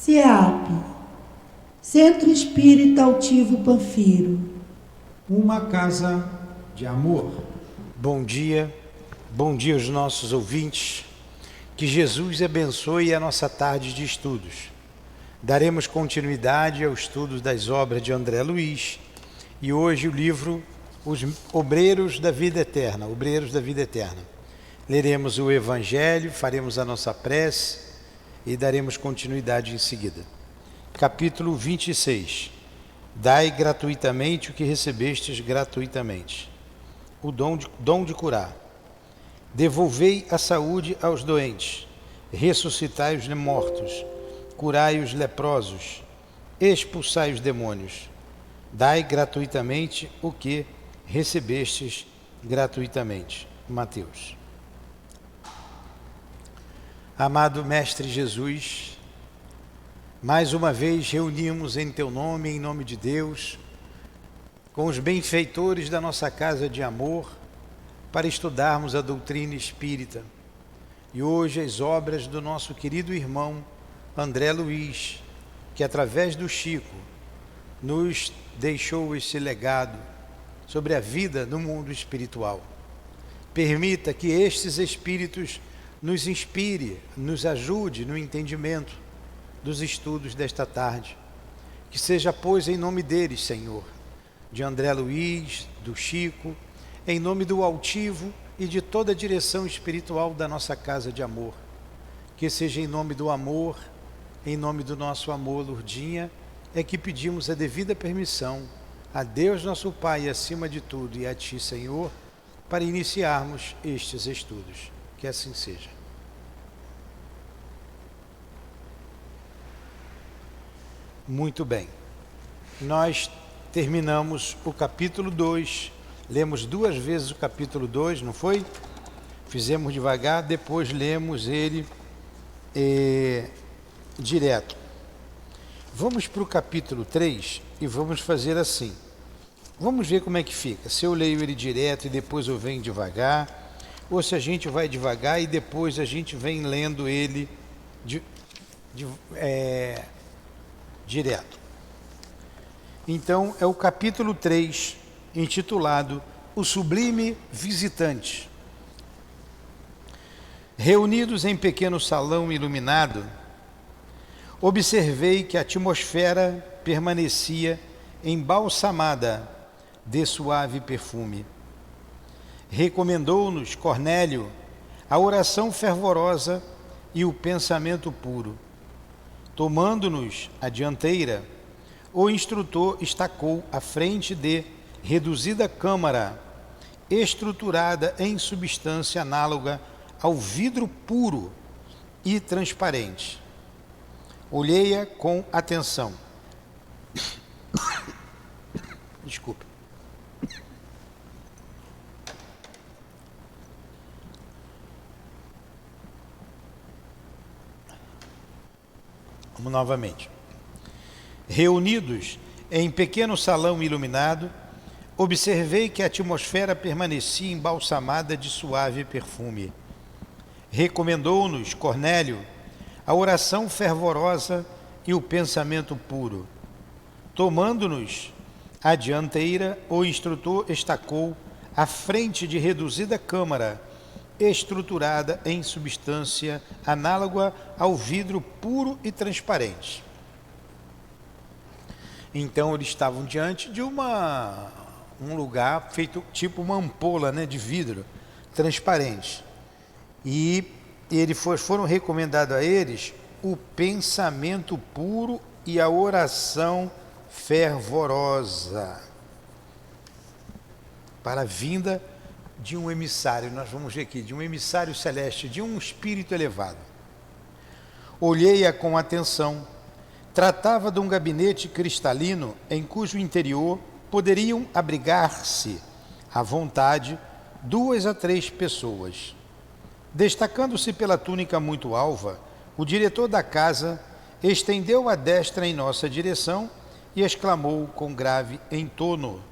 CEAP, Centro Espírita Altivo Panfiro. Uma casa de amor. Bom dia aos nossos ouvintes. Que Jesus abençoe a nossa tarde de estudos. Daremos continuidade aos estudos das obras de André Luiz e hoje o livro Os Obreiros da Vida Eterna, Leremos o Evangelho, faremos a nossa prece e daremos continuidade em seguida. Capítulo 26. Dai gratuitamente o que recebestes gratuitamente. O dom de curar. Devolvei a saúde aos doentes, ressuscitai os mortos, curai os leprosos, expulsai os demônios. Dai gratuitamente o que recebestes gratuitamente. Mateus. Amado Mestre Jesus, mais uma vez reunimos em Teu nome, em nome de Deus, com os benfeitores da nossa casa de amor, para estudarmos a doutrina espírita. E hoje as obras do nosso querido irmão André Luiz, que através do Chico nos deixou esse legado sobre a vida no mundo espiritual. Permita que estes espíritos nos inspire, nos ajude no entendimento dos estudos desta tarde. Que seja, pois, em nome deles, Senhor, de André Luiz, do Chico, em nome do Altivo e de toda a direção espiritual da nossa casa de amor. Que seja em nome do amor, em nome do nosso amor, Lourdinha, é que pedimos a devida permissão a Deus nosso Pai e acima de tudo e a Ti, Senhor, para iniciarmos estes estudos. Que assim seja. Muito bem. Nós terminamos o capítulo 2. Lemos 2 vezes o capítulo 2, não foi? Fizemos devagar, depois lemos ele direto. Vamos para o capítulo 3 e vamos fazer assim. Vamos ver como é que fica. Se eu leio ele direto e depois eu venho devagar, ou se a gente vai devagar e depois a gente vem lendo ele direto. Então, é o capítulo 3, intitulado O Sublime Visitante. Reunidos em pequeno salão iluminado, observei que a atmosfera permanecia embalsamada de suave perfume. Recomendou-nos Cornélio a oração fervorosa e o pensamento puro. Tomando-nos a dianteira, o instrutor estacou à frente de reduzida câmara, estruturada em substância análoga ao vidro puro e transparente. Olhei-a com atenção. Desculpe. Vamos novamente. Reunidos em pequeno salão iluminado, observei que a atmosfera permanecia embalsamada de suave perfume. Recomendou-nos Cornélio a oração fervorosa e o pensamento puro. Tomando-nos à dianteira, o instrutor estacou à frente de reduzida câmara, estruturada em substância análoga ao vidro puro e transparente. Então eles estavam diante de um lugar feito tipo uma ampola, né, de vidro transparente. E foram recomendados a eles o pensamento puro e a oração fervorosa para a vinda de um emissário. Nós vamos ver aqui, de um emissário celeste, de um espírito elevado. Olhei-a com atenção. Tratava de um gabinete cristalino em cujo interior poderiam abrigar-se à vontade 2 a 3 pessoas. Destacando-se pela túnica muito alva, o diretor da casa estendeu a destra em nossa direção e exclamou com grave entono: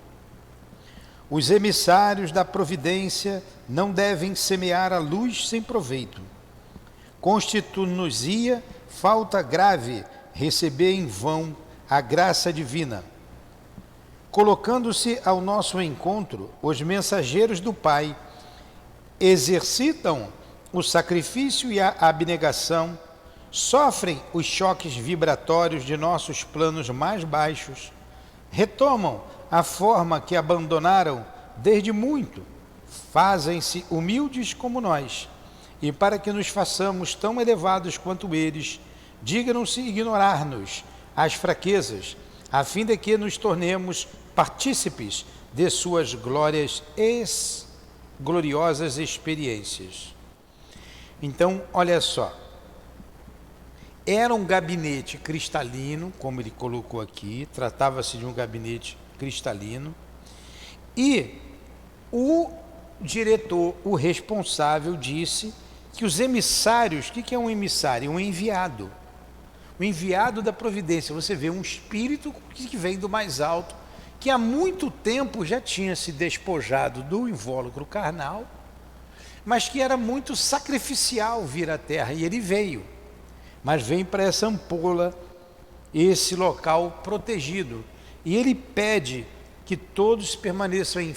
os emissários da providência não devem semear a luz sem proveito. Constitui-nos-ia falta grave receber em vão a graça divina. Colocando-se ao nosso encontro, os mensageiros do Pai exercitam o sacrifício e a abnegação, sofrem os choques vibratórios de nossos planos mais baixos, retomam a forma que abandonaram desde muito, fazem-se humildes como nós, e para que nos façamos tão elevados quanto eles, dignam-se ignorar-nos as fraquezas, a fim de que nos tornemos partícipes de suas gloriosas experiências. Então, olha só, era um gabinete cristalino, como ele colocou aqui, tratava-se de um gabinete cristalino, e o diretor, o responsável, disse que os emissários, o que é um emissário? Um enviado. O enviado da providência. Você vê um espírito que vem do mais alto, que há muito tempo já tinha se despojado do invólucro carnal, mas que era muito sacrificial vir à Terra, e ele veio. Mas vem para essa ampola, esse local protegido. E ele pede que todos permaneçam em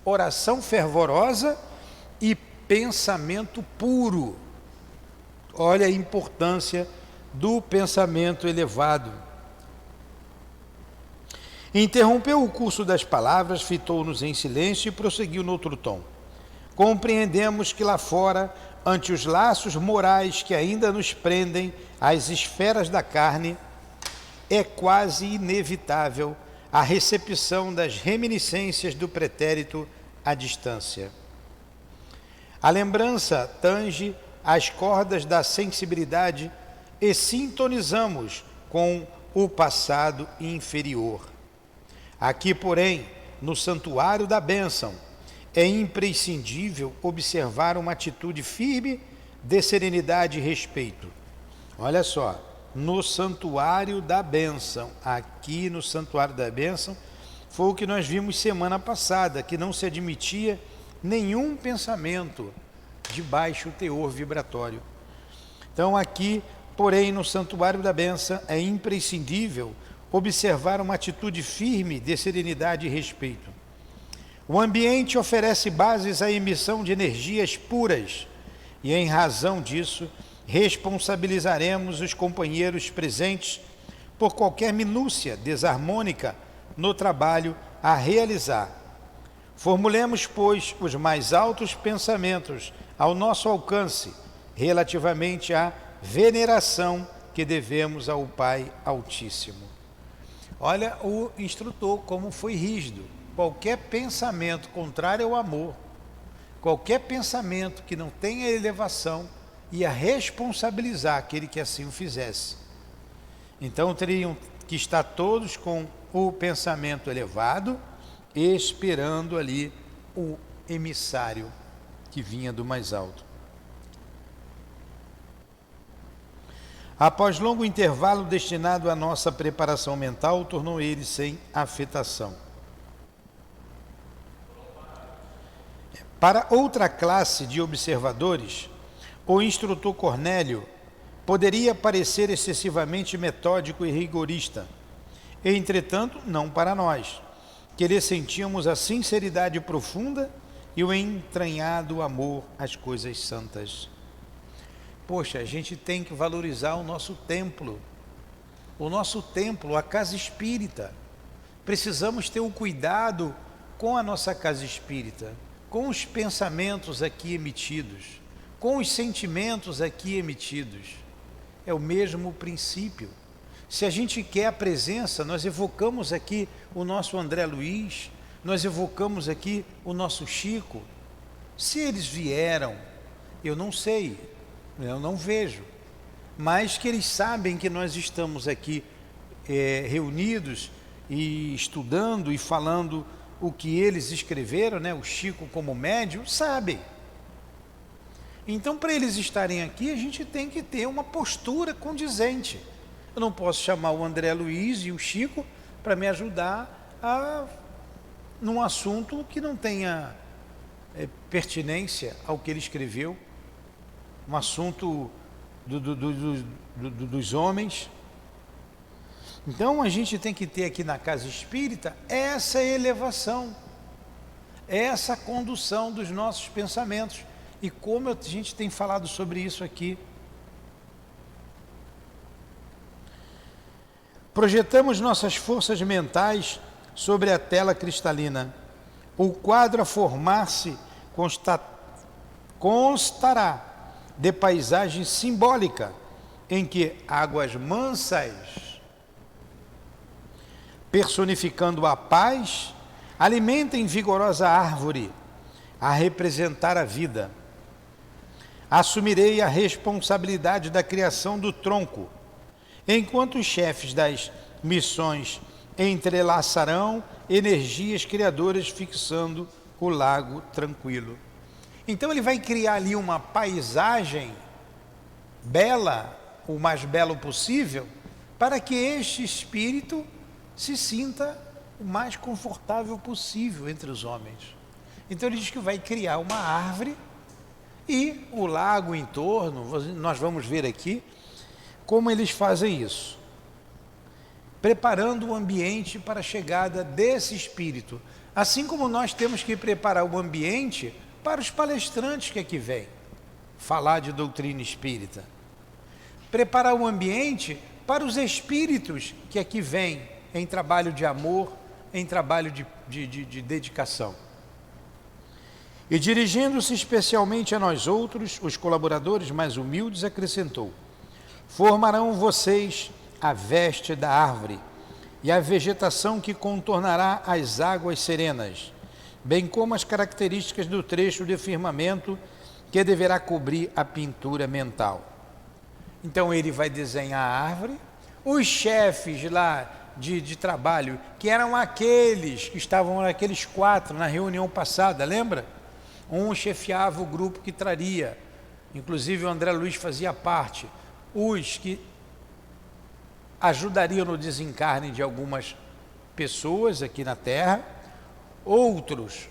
oração fervorosa e pensamento puro. Olha a importância do pensamento elevado. Interrompeu o curso das palavras, fitou-nos em silêncio e prosseguiu noutro tom. Compreendemos que lá fora, ante os laços morais que ainda nos prendem às esferas da carne, é quase inevitável a recepção das reminiscências do pretérito à distância. A lembrança tange as cordas da sensibilidade e sintonizamos com o passado inferior. Aqui, porém, no santuário da bênção, é imprescindível observar uma atitude firme de serenidade e respeito. Olha só, no santuário da bênção, aqui no santuário da bênção, foi o que nós vimos semana passada, que não se admitia nenhum pensamento de baixo teor vibratório. Então aqui, porém, no santuário da bênção, é imprescindível observar uma atitude firme de serenidade e respeito. O ambiente oferece bases à emissão de energias puras e, em razão disso, responsabilizaremos os companheiros presentes por qualquer minúcia desarmônica no trabalho a realizar. Formulemos, pois, os mais altos pensamentos ao nosso alcance relativamente à veneração que devemos ao Pai Altíssimo. Olha o instrutor como foi rígido. Qualquer pensamento contrário ao amor, qualquer pensamento que não tenha elevação, ia responsabilizar aquele que assim o fizesse. Então teriam que estar todos com o pensamento elevado, esperando ali o emissário que vinha do mais alto. Após longo intervalo destinado à nossa preparação mental, tornou ele sem afetação. Para outra classe de observadores, o instrutor Cornélio poderia parecer excessivamente metódico e rigorista. Entretanto, não para nós, que lhe sentíamos a sinceridade profunda e o entranhado amor às coisas santas. Poxa, a gente tem que valorizar o nosso templo, a casa espírita. Precisamos ter um cuidado com a nossa casa espírita, com os pensamentos aqui emitidos, com os sentimentos aqui emitidos. É o mesmo princípio. Se a gente quer a presença, nós evocamos aqui o nosso André Luiz, nós evocamos aqui o nosso Chico. Se eles vieram, eu não sei, eu não vejo, mas que eles sabem que nós estamos aqui reunidos e estudando e falando o que eles escreveram, né? O Chico como médium, sabe. Então, para eles estarem aqui, a gente tem que ter uma postura condizente. Eu não posso chamar o André Luiz e o Chico para me ajudar num assunto que não tenha pertinência ao que ele escreveu, um assunto dos homens, Então a gente tem que ter aqui na casa espírita essa elevação, essa condução dos nossos pensamentos. E como a gente tem falado sobre isso aqui. Projetamos nossas forças mentais sobre a tela cristalina. O quadro a formar-se constará de paisagem simbólica, em que águas mansas, personificando a paz, alimentem vigorosa árvore a representar a vida. Assumirei a responsabilidade da criação do tronco, enquanto os chefes das missões entrelaçarão energias criadoras fixando o lago tranquilo. Então ele vai criar ali uma paisagem bela, o mais belo possível, para que este espírito se sinta o mais confortável possível entre os homens. Então ele diz que vai criar uma árvore e o lago em torno. Nós vamos ver aqui como eles fazem isso, preparando o ambiente para a chegada desse espírito, assim como nós temos que preparar o ambiente para os palestrantes que aqui vêm falar de doutrina espírita, preparar o ambiente para os espíritos que aqui vêm em trabalho de amor, em trabalho de dedicação. E dirigindo-se especialmente a nós outros, os colaboradores mais humildes, acrescentou: formarão vocês a veste da árvore e a vegetação que contornará as águas serenas, bem como as características do trecho de firmamento que deverá cobrir a pintura mental. Então ele vai desenhar a árvore. Os chefes lá de trabalho, que eram aqueles que estavam aqueles 4 na reunião passada, lembra? Um chefiava o grupo que traria, inclusive o André Luiz fazia parte, os que ajudariam no desencarne de algumas pessoas aqui na Terra, outros,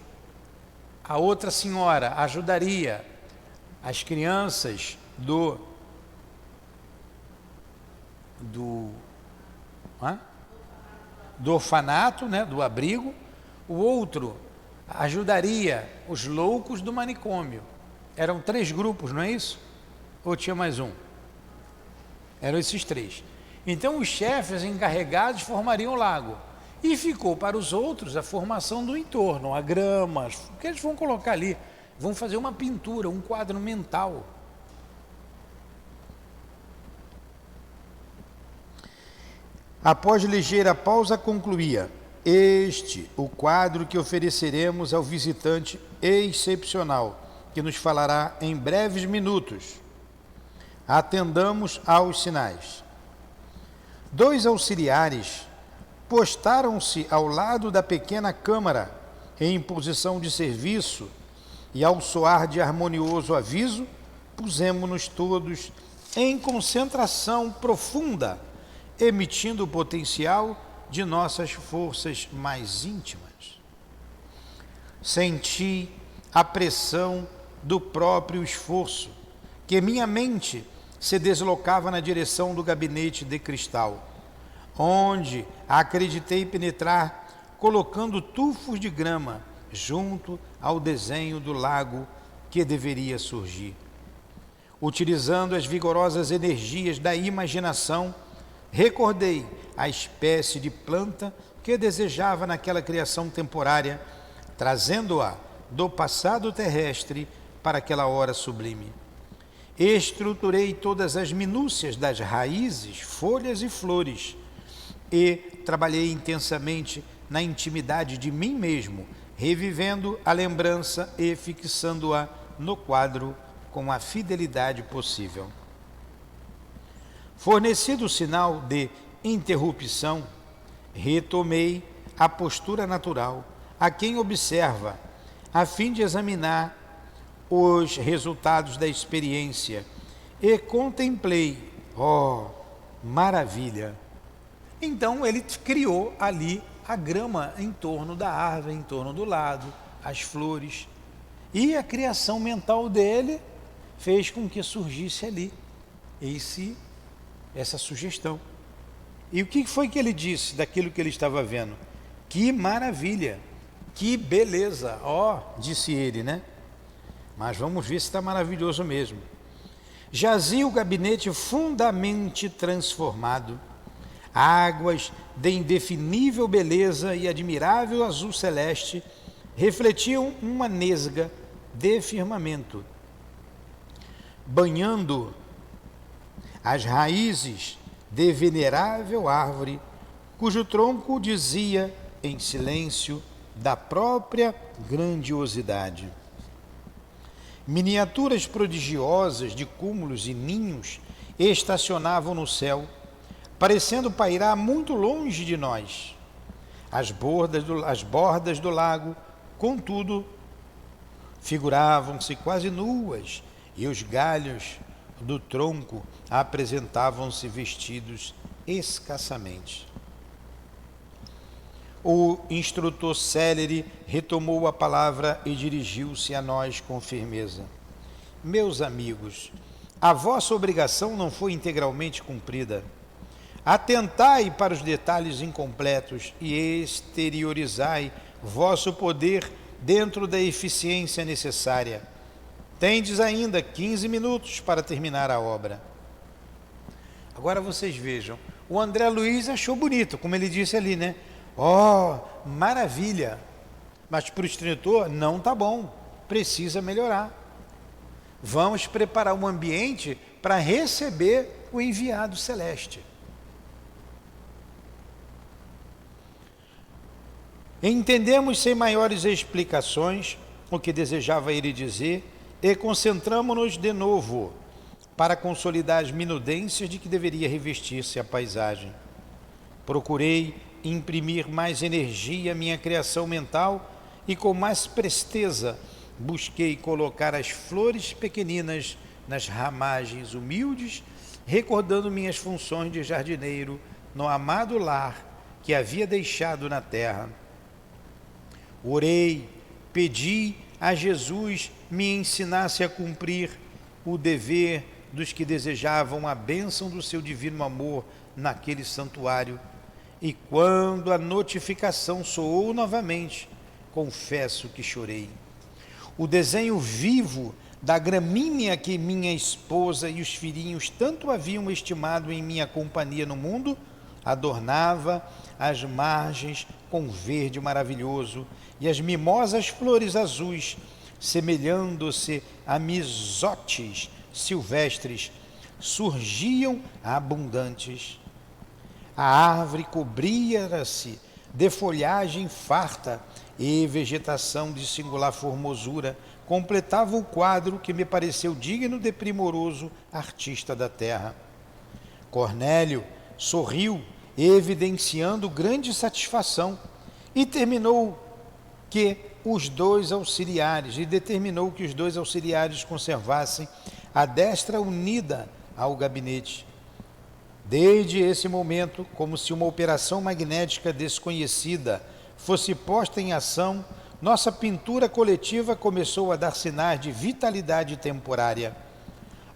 a outra senhora ajudaria as crianças do orfanato, né, do abrigo. O outro ajudaria os loucos do manicômio. Eram 3 grupos, não é isso? Ou tinha mais um? Eram esses 3. Então os chefes encarregados formariam o lago. E ficou para os outros a formação do entorno, a grama, o que eles vão colocar ali. Vão fazer uma pintura, um quadro mental. Após ligeira pausa, concluía: este, o quadro que ofereceremos ao visitante excepcional, que nos falará em breves minutos. Atendamos aos sinais. 2 auxiliares postaram-se ao lado da pequena câmara, em posição de serviço, e ao soar de harmonioso aviso, pusemo-nos todos em concentração profunda, emitindo o potencial de nossas forças mais íntimas. Senti a pressão do próprio esforço, que minha mente se deslocava na direção do gabinete de cristal, onde acreditei penetrar, colocando tufos de grama junto ao desenho do lago que deveria surgir. Utilizando as vigorosas energias da imaginação, recordei a espécie de planta que desejava naquela criação temporária, trazendo-a do passado terrestre para aquela hora sublime. Estruturei todas as minúcias das raízes, folhas e flores e trabalhei intensamente na intimidade de mim mesmo, revivendo a lembrança e fixando-a no quadro com a fidelidade possível. Fornecido o sinal de interrupção, retomei a postura natural a quem observa, a fim de examinar os resultados da experiência, e contemplei, maravilha! Então ele criou ali a grama em torno da árvore, em torno do lado, as flores, e a criação mental dele fez com que surgisse ali essa sugestão. E o que foi que ele disse daquilo que ele estava vendo? Que maravilha, que beleza, disse ele, né? Mas vamos ver se está maravilhoso mesmo. Jazia o gabinete fundamente transformado. Águas de indefinível beleza e admirável azul celeste refletiam uma nesga de firmamento, banhando as raízes de venerável árvore, cujo tronco dizia em silêncio da própria grandiosidade. Miniaturas prodigiosas de cúmulos e ninhos estacionavam no céu, parecendo pairar muito longe de nós. As bordas do lago, contudo, figuravam-se quase nuas, e os galhos do tronco apresentavam-se vestidos escassamente. O instrutor célere retomou a palavra e dirigiu-se a nós com firmeza. Meus amigos, a vossa obrigação não foi integralmente cumprida. Atentai para os detalhes incompletos e exteriorizai vosso poder dentro da eficiência necessária. Tendes ainda 15 minutos para terminar a obra. Agora vocês vejam, o André Luiz achou bonito, como ele disse ali, né? Maravilha! Mas para o instrutor, não está bom, precisa melhorar. Vamos preparar um ambiente para receber o enviado celeste. Entendemos sem maiores explicações o que desejava ele dizer e concentramo-nos de novo para consolidar as minudências de que deveria revestir-se a paisagem. Procurei imprimir mais energia à minha criação mental e com mais presteza busquei colocar as flores pequeninas nas ramagens humildes, recordando minhas funções de jardineiro no amado lar que havia deixado na terra. Orei, pedi a Jesus me ensinasse a cumprir o dever dos que desejavam a bênção do seu divino amor naquele santuário. E quando a notificação soou novamente, confesso que chorei. O desenho vivo da gramínea que minha esposa e os filhinhos tanto haviam estimado em minha companhia no mundo, adornava as margens com verde maravilhoso e as mimosas flores azuis, semelhando-se a misotes silvestres, surgiam abundantes. A árvore cobria-se de folhagem farta e vegetação de singular formosura completava o quadro que me pareceu digno de primoroso artista da terra. Cornélio sorriu, evidenciando grande satisfação, e determinou que os dois auxiliares conservassem a destra unida ao gabinete. Desde esse momento, como se uma operação magnética desconhecida fosse posta em ação, nossa pintura coletiva começou a dar sinais de vitalidade temporária.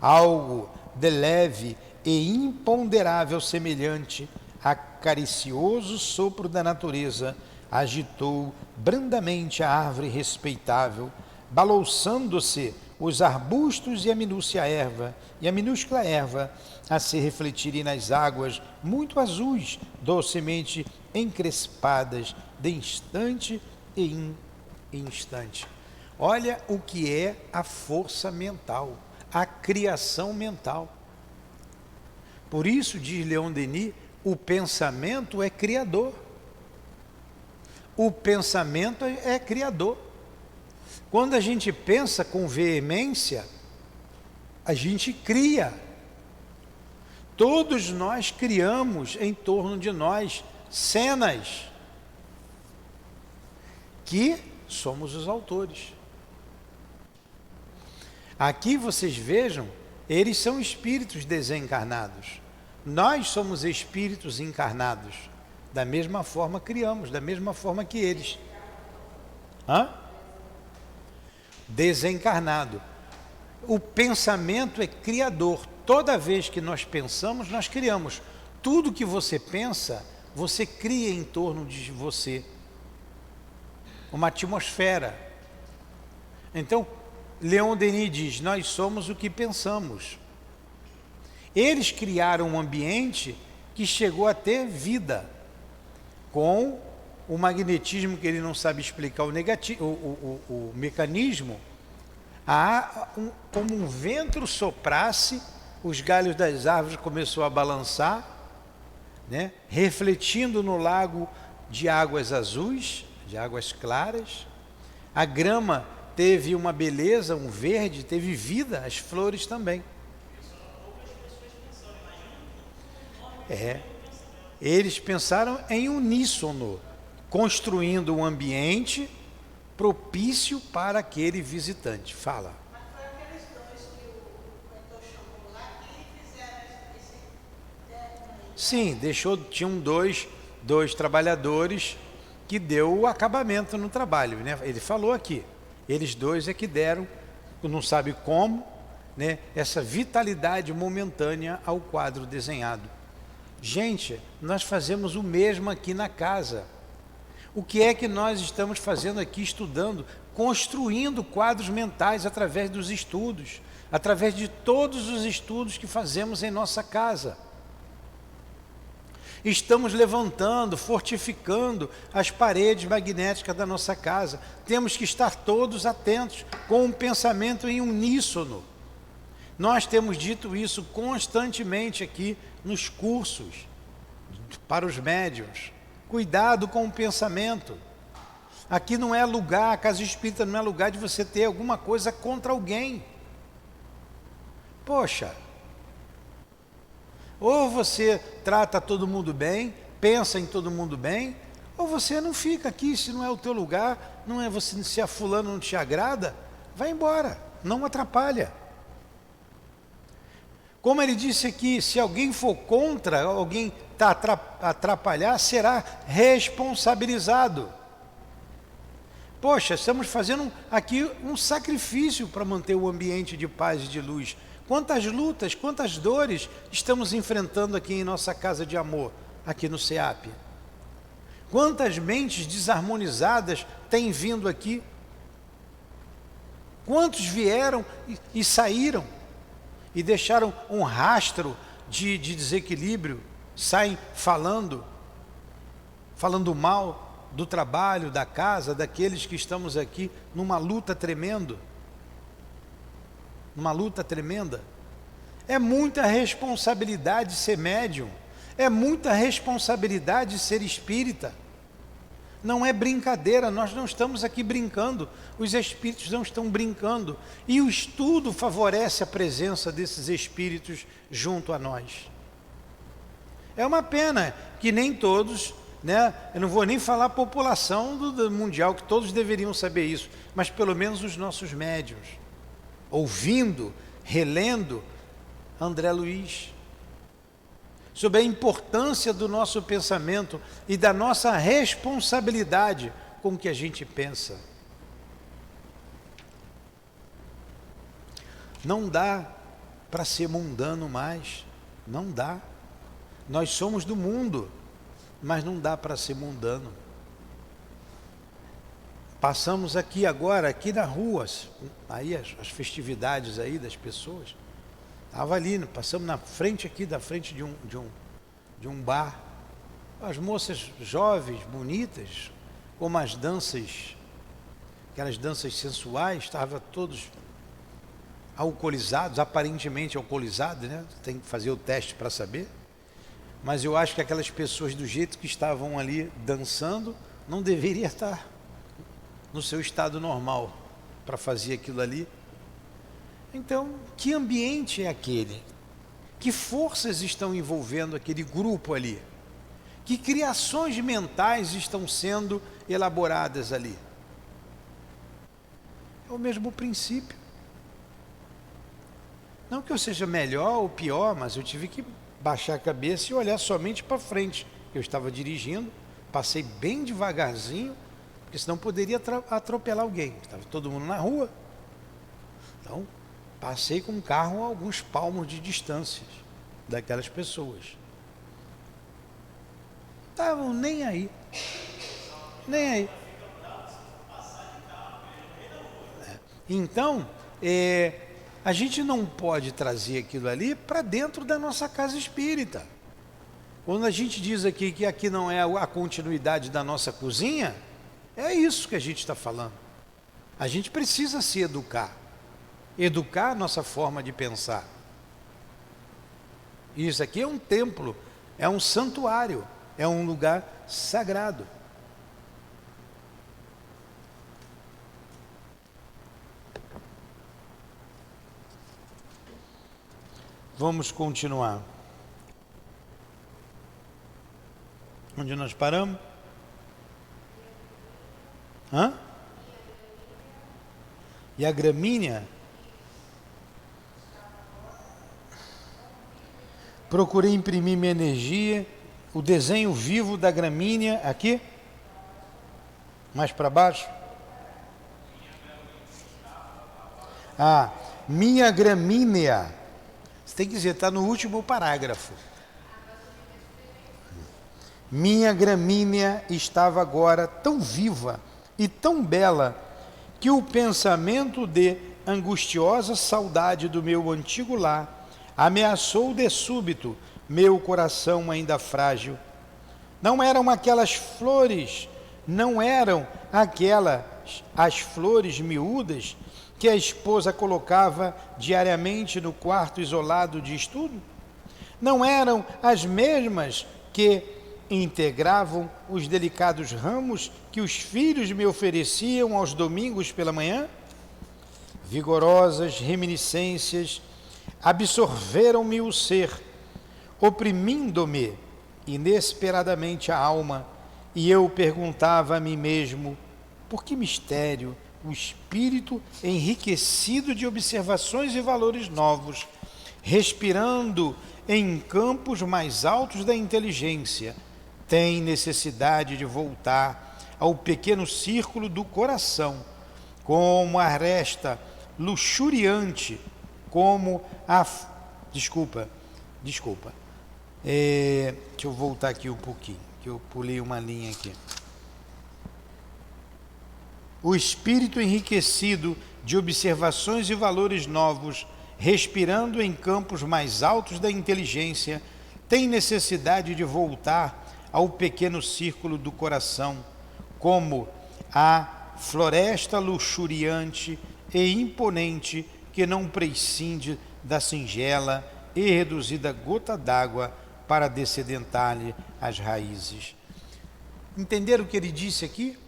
Algo de leve e imponderável, semelhante a caricioso sopro da natureza, agitou brandamente a árvore respeitável, balouçando-se os arbustos e a minúscula erva, a se refletirem nas águas muito azuis, docemente encrespadas de instante em instante. Olha o que é a força mental, a criação mental. Por isso, diz Leon Denis, o pensamento é criador. O pensamento é criador. Quando a gente pensa com veemência, a gente cria. Todos nós criamos em torno de nós cenas que somos os autores. Aqui vocês vejam, eles são espíritos desencarnados. Nós somos espíritos encarnados. Da mesma forma criamos, da mesma forma que eles. Desencarnado. O pensamento é criador. Toda vez que nós pensamos, nós criamos. Tudo que você pensa, você cria em torno de você uma atmosfera. Então, Leon Denis diz: nós somos o que pensamos. Eles criaram um ambiente que chegou a ter vida, com o magnetismo que ele não sabe explicar o mecanismo, como um vento soprasse, os galhos das árvores começou a balançar, né, refletindo no lago de águas azuis, de águas claras. A grama teve uma beleza, um verde, teve vida, as flores também. Eles pensaram em uníssono, construindo um ambiente propício para aquele visitante. Fala. Mas foi aqueles dois que o mentor chamou lá que fizeram esse término aí. Sim, tinham dois trabalhadores que deu o acabamento no trabalho, né? Ele falou aqui, eles dois é que deram, não sabe como, né, essa vitalidade momentânea ao quadro desenhado. Gente, nós fazemos o mesmo aqui na casa. O que é que nós estamos fazendo aqui, estudando, construindo quadros mentais através dos estudos, através de todos os estudos que fazemos em nossa casa. Estamos levantando, fortificando as paredes magnéticas da nossa casa. Temos que estar todos atentos, com um pensamento em uníssono. Nós temos dito isso constantemente aqui nos cursos para os médiuns. Cuidado com o pensamento. Aqui não é lugar, a casa espírita não é lugar de você ter alguma coisa contra alguém. Poxa, ou você trata todo mundo bem, pensa em todo mundo bem, ou você não fica aqui, se não é o teu lugar, não é você, se a fulano não te agrada, vai embora, não atrapalha. Como ele disse aqui, se alguém for contra, alguém atrapalhar, será responsabilizado. Poxa, estamos fazendo aqui um sacrifício para manter o ambiente de paz e de luz. Quantas lutas, quantas dores estamos enfrentando aqui em nossa casa de amor, aqui no SEAP. Quantas mentes desarmonizadas têm vindo aqui. Quantos vieram e saíram e deixaram um rastro de desequilíbrio, saem falando mal do trabalho, da casa, daqueles que estamos aqui numa luta tremenda. Uma luta tremenda. É muita responsabilidade ser médium, é muita responsabilidade ser espírita. Não é brincadeira, nós não estamos aqui brincando, os espíritos não estão brincando, e o estudo favorece a presença desses espíritos junto a nós. É uma pena que nem todos, né, eu não vou nem falar a população do mundial, que todos deveriam saber isso, mas pelo menos os nossos médiuns, ouvindo, relendo André Luiz, sobre a importância do nosso pensamento e da nossa responsabilidade com o que a gente pensa. Não dá para ser mundano mais, não dá. Nós somos do mundo, mas não dá para ser mundano. Passamos aqui agora, aqui na rua, aí as festividades aí das pessoas. Estava ali, passamos na frente aqui, da frente de um bar. As moças jovens, bonitas, com umas danças, aquelas danças sensuais, estavam todos alcoolizados, aparentemente alcoolizados, né? Tem que fazer o teste para saber. Mas eu acho que aquelas pessoas, do jeito que estavam ali dançando, não deveria estar no seu estado normal para fazer aquilo ali. Então, que ambiente é aquele? Que forças estão envolvendo aquele grupo ali? Que criações mentais estão sendo elaboradas ali? É o mesmo princípio. Não que eu seja melhor ou pior, mas eu tive que baixar a cabeça e olhar somente para frente. Eu estava dirigindo, passei bem devagarzinho, porque senão poderia atropelar alguém. Estava todo mundo na rua. Então, passei com o carro a alguns palmos de distância daquelas pessoas. estavam nem aí. Nem aí. Então, a gente não pode trazer aquilo ali para dentro da nossa casa espírita. Quando a gente diz aqui que aqui não é a continuidade da nossa cozinha, é isso que a gente está falando. A gente precisa se educar. Educar a nossa forma de pensar. Isso aqui é um templo, é um santuário, é um lugar sagrado. Vamos continuar. Onde nós paramos? Hã? E a gramínea? Procurei imprimir minha energia, o desenho vivo da gramínea, aqui? Mais para baixo? Ah, minha gramínea. Você tem que dizer, está no último parágrafo. Minha gramínea estava agora tão viva e tão bela que o pensamento de angustiosa saudade do meu antigo lar ameaçou de súbito meu coração ainda frágil. Não eram aquelas flores, não eram aquelas as flores miúdas que a esposa colocava diariamente no quarto isolado de estudo? Não eram as mesmas que integravam os delicados ramos que os filhos me ofereciam aos domingos pela manhã? Vigorosas reminiscências absorveram-me o ser, oprimindo-me inesperadamente a alma, e eu perguntava a mim mesmo, por que mistério o espírito enriquecido de observações e valores novos, respirando em campos mais altos da inteligência, tem necessidade de voltar ao pequeno círculo do coração, como a aresta luxuriante, como a... Desculpa. Deixa eu voltar aqui um pouquinho, que eu pulei uma linha aqui. O espírito enriquecido de observações e valores novos, respirando em campos mais altos da inteligência, tem necessidade de voltar ao pequeno círculo do coração, como a floresta luxuriante e imponente que não prescinde da singela e reduzida gota d'água para dessedentar-lhe as raízes. Entenderam o que ele disse aqui?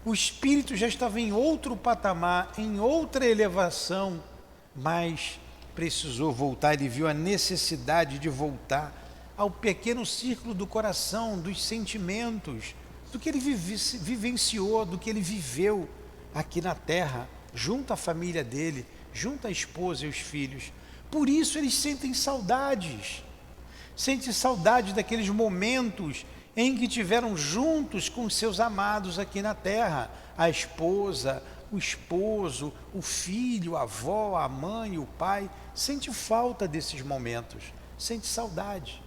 O espírito já estava em outro patamar, em outra elevação, mas precisou voltar, ele viu a necessidade de voltar ao pequeno círculo do coração, dos sentimentos, do que ele vivenciou, do que ele viveu aqui na terra, junto à família dele, junto à esposa e os filhos. Por isso eles sentem saudades daqueles momentos em que tiveram juntos com seus amados aqui na terra, a esposa, o esposo, o filho, a avó, a mãe, o pai. Sente falta desses momentos, sente saudade.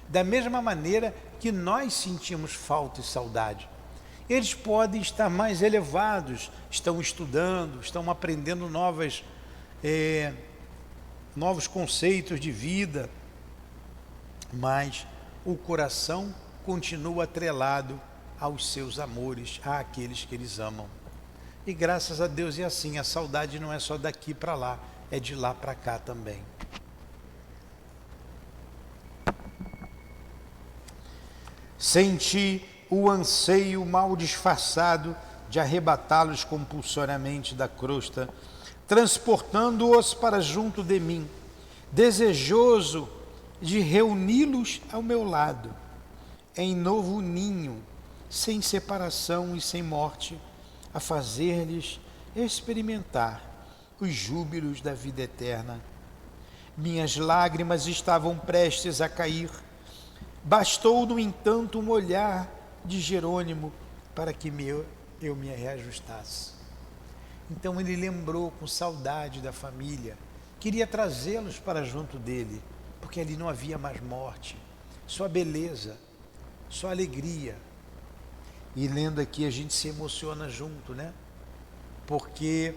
Da mesma maneira que nós sentimos falta e saudade. Eles podem estar mais elevados, estão estudando, estão aprendendo novos conceitos de vida, mas o coração continua atrelado aos seus amores, àqueles que eles amam. E graças a Deus é assim, a saudade não é só daqui para lá, é de lá para cá também. Senti o anseio mal disfarçado de arrebatá-los compulsoriamente da crosta, transportando-os para junto de mim, desejoso de reuni-los ao meu lado, em novo ninho, sem separação e sem morte, a fazer-lhes experimentar os júbilos da vida eterna. Minhas lágrimas estavam prestes a cair. Bastou, no entanto, um olhar de Jerônimo para que eu me reajustasse. Então ele lembrou com saudade da família, queria trazê-los para junto dele, porque ali não havia mais morte, só beleza, só alegria. E lendo aqui a gente se emociona junto, né? Porque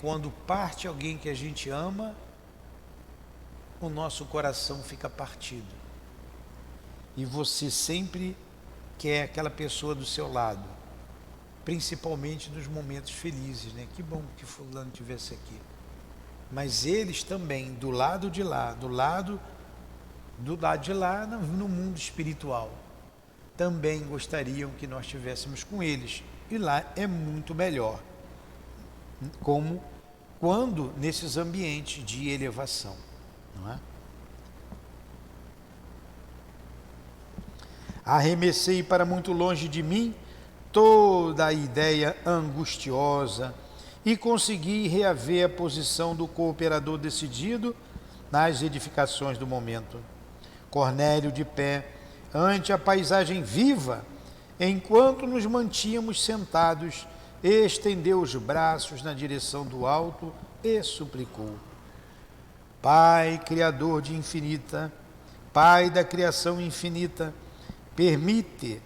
quando parte alguém que a gente ama, o nosso coração fica partido. E você sempre quer aquela pessoa do seu lado, principalmente nos momentos felizes, né? Que bom que fulano estivesse aqui. Mas eles também, do lado de lá, no mundo espiritual, também gostariam que nós estivéssemos com eles. E lá é muito melhor, como quando nesses ambientes de elevação, não é? Arremessei para muito longe de mim toda a ideia angustiosa e consegui reaver a posição do cooperador decidido nas edificações do momento. Cornélio, de pé, ante a paisagem viva, enquanto nos mantínhamos sentados, estendeu os braços na direção do alto e suplicou: Pai, Criador de infinita, Pai da criação infinita, permite,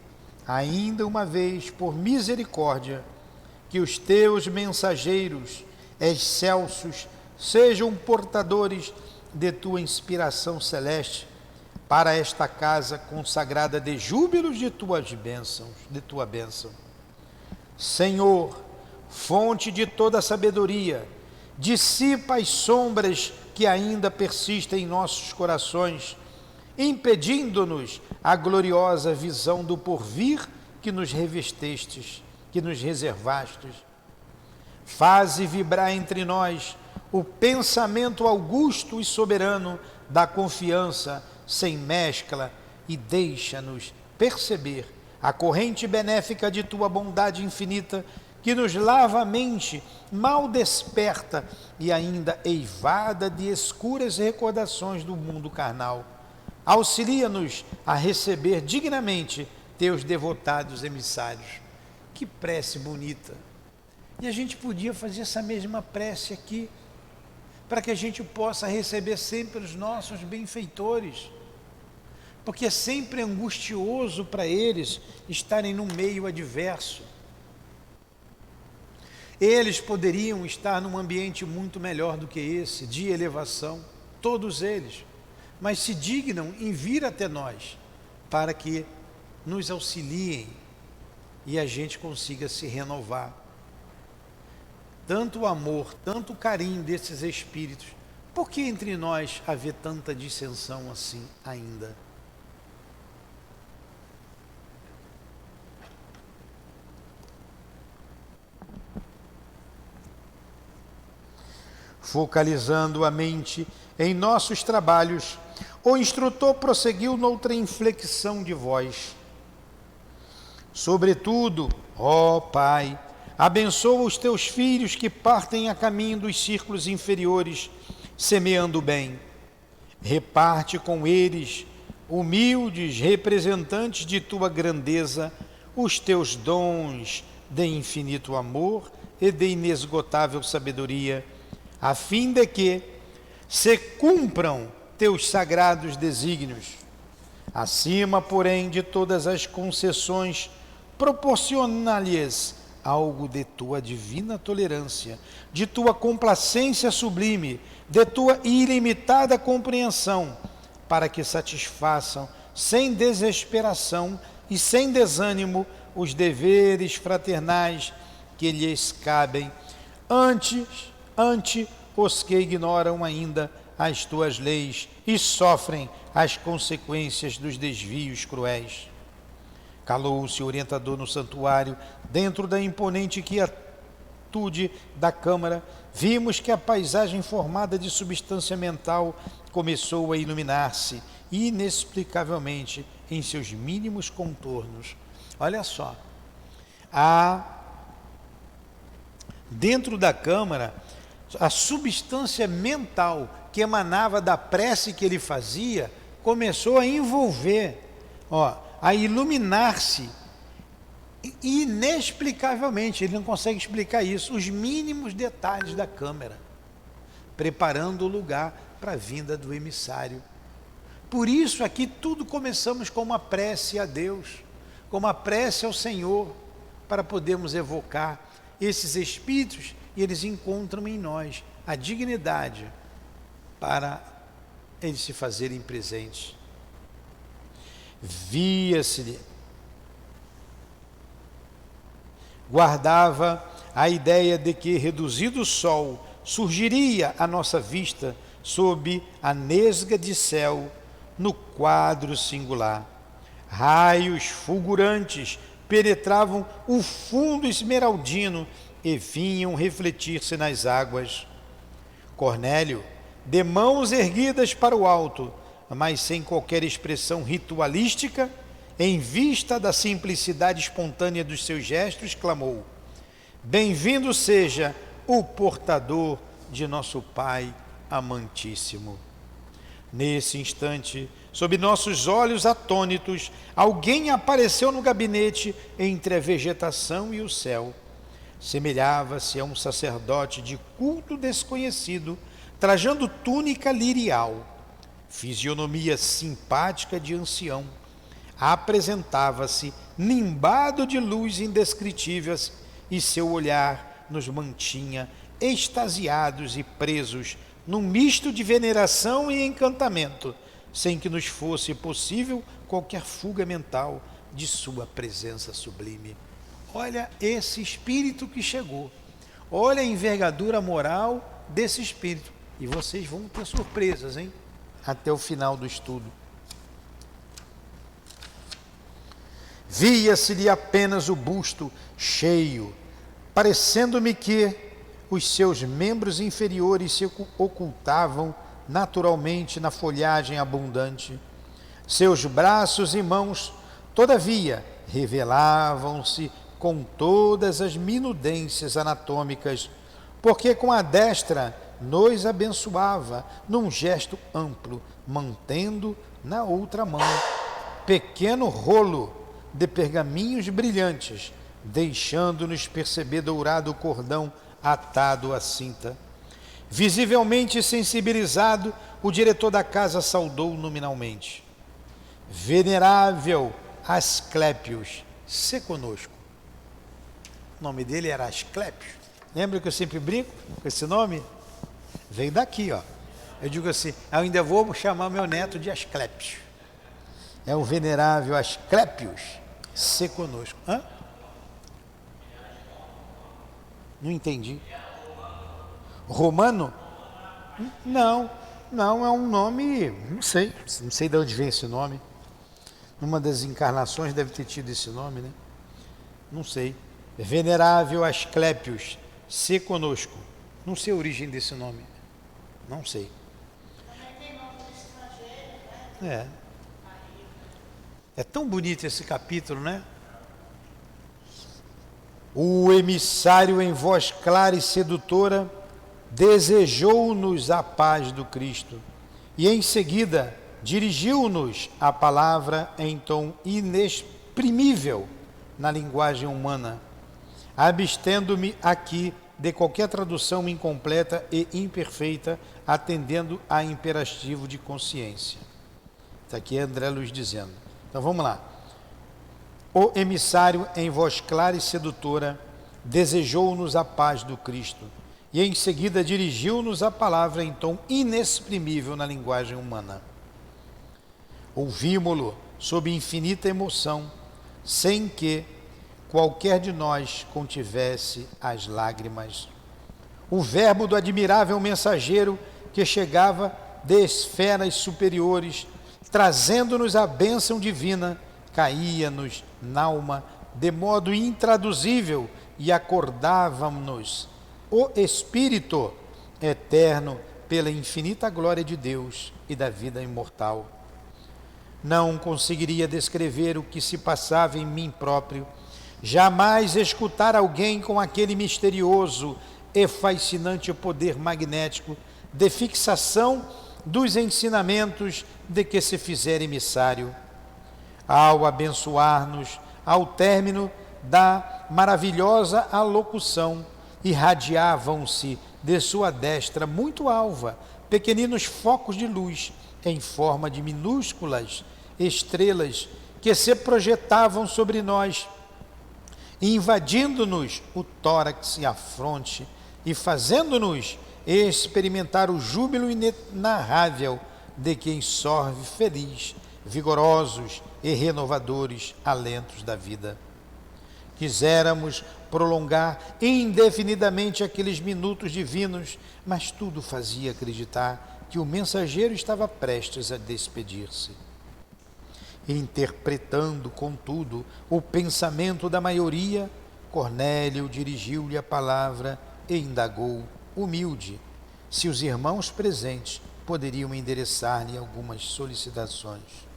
ainda uma vez, por misericórdia, que os teus mensageiros excelsos sejam portadores de tua inspiração celeste para esta casa consagrada de júbilos de tua bênção. Senhor, fonte de toda sabedoria, dissipa as sombras que ainda persistem em nossos corações, impedindo-nos a gloriosa visão do porvir que nos revestestes, que nos reservastes. Faze vibrar entre nós o pensamento augusto e soberano da confiança sem mescla e deixa-nos perceber a corrente benéfica de tua bondade infinita que nos lava a mente mal desperta e ainda eivada de escuras recordações do mundo carnal. Auxilia-nos a receber dignamente teus devotados emissários. Que prece bonita! E a gente podia fazer essa mesma prece aqui, para que a gente possa receber sempre os nossos benfeitores, porque é sempre angustioso para eles estarem num meio adverso. Eles poderiam estar num ambiente muito melhor do que esse, de elevação, todos eles, mas se dignam em vir até nós, para que nos auxiliem e a gente consiga se renovar. Tanto o amor, tanto o carinho desses espíritos, por que entre nós haver tanta dissensão assim ainda? Focalizando a mente em nossos trabalhos, o instrutor prosseguiu noutra inflexão de voz. Sobretudo, ó Pai, abençoa os teus filhos que partem a caminho dos círculos inferiores, semeando o bem. Reparte com eles, humildes representantes de tua grandeza, os teus dons de infinito amor e de inesgotável sabedoria, a fim de que se cumpram teus sagrados desígnios. Acima, porém, de todas as concessões, proporciona-lhes algo de tua divina tolerância, de tua complacência sublime, de tua ilimitada compreensão, para que satisfaçam, sem desesperação e sem desânimo, os deveres fraternais que lhes cabem, ante os que ignoram ainda as tuas leis e sofrem as consequências dos desvios cruéis. Calou-se o orientador no santuário, dentro da imponente quietude da câmara, vimos que a paisagem formada de substância mental começou a iluminar-se inexplicavelmente em seus mínimos contornos. Olha só, dentro da câmara, a substância mental que emanava da prece que ele fazia começou a envolver, a iluminar-se inexplicavelmente. Ele não consegue explicar isso, os mínimos detalhes da câmara, preparando o lugar para a vinda do emissário. por isso aqui tudo começamos com uma prece a Deus, com uma prece ao Senhor, para podermos evocar esses espíritos e eles encontram em nós a dignidade para eles se fazerem presentes. Via-se-lhe, guardava a ideia de que, reduzido o sol, surgiria à nossa vista sob a nesga de céu, no quadro singular. Raios fulgurantes penetravam o fundo esmeraldino e vinham refletir-se nas águas. Cornélio, de mãos erguidas para o alto, mas sem qualquer expressão ritualística, em vista da simplicidade espontânea dos seus gestos, clamou: bem-vindo seja o portador de nosso Pai amantíssimo. Nesse instante, sob nossos olhos atônitos, alguém apareceu no gabinete entre a vegetação e o céu. Semelhava-se a um sacerdote de culto desconhecido, trajando túnica lirial, fisionomia simpática de ancião. Apresentava-se nimbado de luz indescritíveis e seu olhar nos mantinha extasiados e presos num misto de veneração e encantamento, sem que nos fosse possível qualquer fuga mental de sua presença sublime. Olha esse espírito que chegou, olha a envergadura moral desse espírito, e vocês vão ter surpresas, hein? Até o final do estudo. Via-se-lhe apenas o busto cheio, parecendo-me que os seus membros inferiores se ocultavam naturalmente na folhagem abundante. Seus braços e mãos, todavia, revelavam-se com todas as minudências anatômicas, porque com a destra nos abençoava num gesto amplo, mantendo na outra mão pequeno rolo de pergaminhos brilhantes, deixando-nos perceber dourado cordão atado à cinta. Visivelmente sensibilizado, o diretor da casa saudou nominalmente: Venerável Asclépios, se conosco. O nome dele era Asclépios. Lembra que eu sempre brinco com esse nome? Veio daqui, ó. Eu digo assim, eu ainda vou chamar meu neto de Asclépios. É o venerável Asclépios, se conosco. Hã? Não entendi. Romano? Não, é um nome, não sei de onde vem esse nome. Numa das encarnações deve ter tido esse nome, né? Não sei. Venerável Asclépios, se conosco. Não sei a origem desse nome. Não sei. Também tem nome do estrangeiro, né? É tão bonito esse capítulo, né? O emissário em voz clara e sedutora desejou-nos a paz do Cristo e em seguida dirigiu-nos a palavra em tom inexprimível na linguagem humana, abstendo-me aqui de qualquer tradução incompleta e imperfeita, atendendo a imperativo de consciência. Está aqui André Luiz dizendo. Então vamos lá. O emissário, em voz clara e sedutora, desejou-nos a paz do Cristo e em seguida dirigiu-nos a palavra em tom inexprimível na linguagem humana. Ouvimo-lo sob infinita emoção, sem que qualquer de nós contivesse as lágrimas. O verbo do admirável mensageiro que chegava de esferas superiores, trazendo-nos a bênção divina, caía-nos n'alma de modo intraduzível e acordávamos o Espírito eterno pela infinita glória de Deus e da vida imortal. Não conseguiria descrever o que se passava em mim próprio, jamais escutar alguém com aquele misterioso e fascinante poder magnético de fixação dos ensinamentos de que se fizer emissário. Ao abençoar-nos, ao término da maravilhosa alocução, irradiavam-se de sua destra muito alva pequeninos focos de luz em forma de minúsculas estrelas que se projetavam sobre nós, invadindo-nos o tórax e a fronte e fazendo-nos experimentar o júbilo inenarrável de quem sorve feliz, vigorosos e renovadores alentos da vida. Quiséramos prolongar indefinidamente aqueles minutos divinos, mas tudo fazia acreditar que o mensageiro estava prestes a despedir-se. Interpretando, contudo, o pensamento da maioria, Cornélio dirigiu-lhe a palavra e indagou, humilde, se os irmãos presentes poderiam endereçar-lhe algumas solicitações.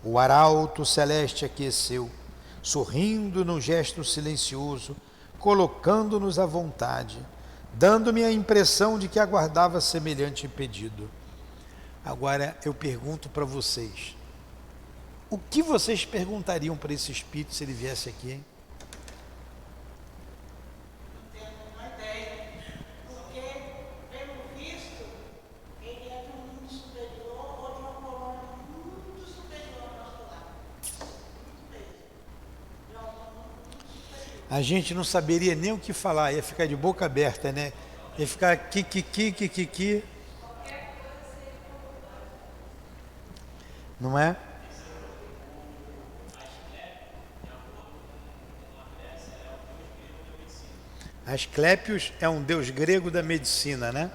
O arauto celeste aqueceu, sorrindo num gesto silencioso, colocando-nos à vontade, dando-me a impressão de que aguardava semelhante pedido. Agora eu pergunto para vocês, o que vocês perguntariam para esse espírito se ele viesse aqui, hein? Não tenho uma ideia. Porque, pelo visto, ele é de um mundo superior ou de uma colônia muito superior ao nosso lado. Muito mesmo. De um mundo muito superior. A gente não saberia nem o que falar, ia ficar de boca aberta, né? Ia ficar kikiki. Não é? Asclépios é um deus grego da medicina, né?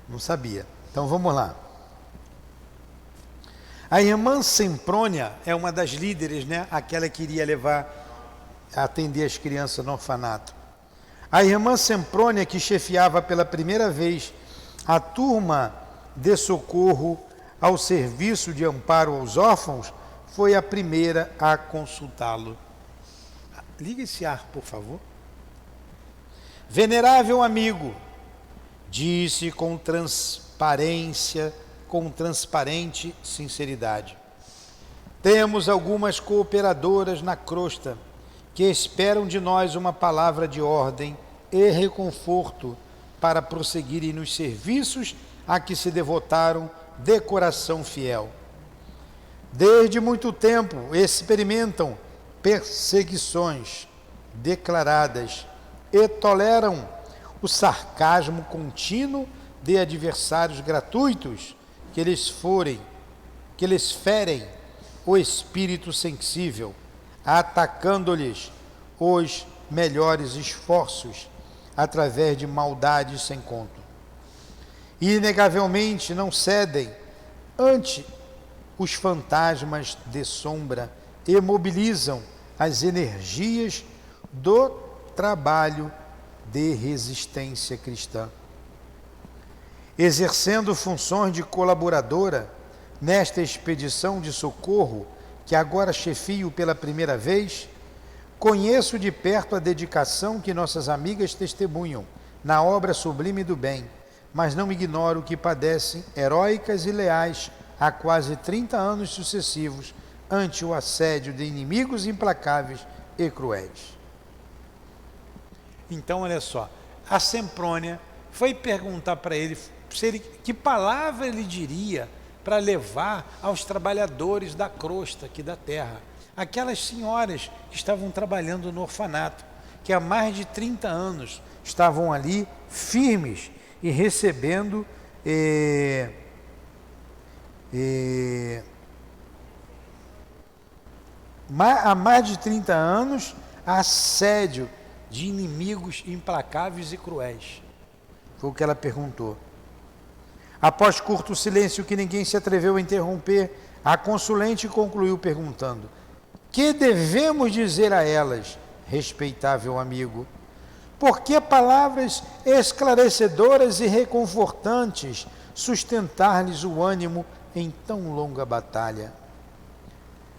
Não sabia. Então vamos lá. A irmã Semprônia é uma das líderes, né? Aquela que iria levar a atender as crianças no orfanato. A irmã Semprônia, que chefiava pela primeira vez a turma de socorro ao serviço de amparo aos órfãos, foi a primeira a consultá-lo. Liga esse ar, por favor. Venerável amigo, disse com transparente sinceridade, temos algumas cooperadoras na crosta que esperam de nós uma palavra de ordem e reconforto para prosseguirem nos serviços a que se devotaram de coração fiel. Desde muito tempo experimentam perseguições declaradas e toleram o sarcasmo contínuo de adversários gratuitos que lhes ferem o espírito sensível, atacando-lhes os melhores esforços através de maldades sem conto. Inegavelmente não cedem ante os fantasmas de sombra e mobilizam as energias do trabalho de resistência cristã. Exercendo funções de colaboradora nesta expedição de socorro que agora chefio pela primeira vez, conheço de perto a dedicação que nossas amigas testemunham na obra sublime do bem, mas não ignoro que padecem heróicas e leais há quase 30 anos sucessivos ante o assédio de inimigos implacáveis e cruéis. Então, olha só, a Semprônia foi perguntar para ele, que palavra ele diria para levar aos trabalhadores da crosta aqui da terra, aquelas senhoras que estavam trabalhando no orfanato, que há mais de 30 anos estavam ali firmes e recebendo há mais de 30 anos assédio de inimigos implacáveis e cruéis. Foi o que ela perguntou. Após curto silêncio que ninguém se atreveu a interromper, a consulente concluiu perguntando: que devemos dizer a elas, respeitável amigo? Por que palavras esclarecedoras e reconfortantes sustentar-lhes o ânimo em tão longa batalha?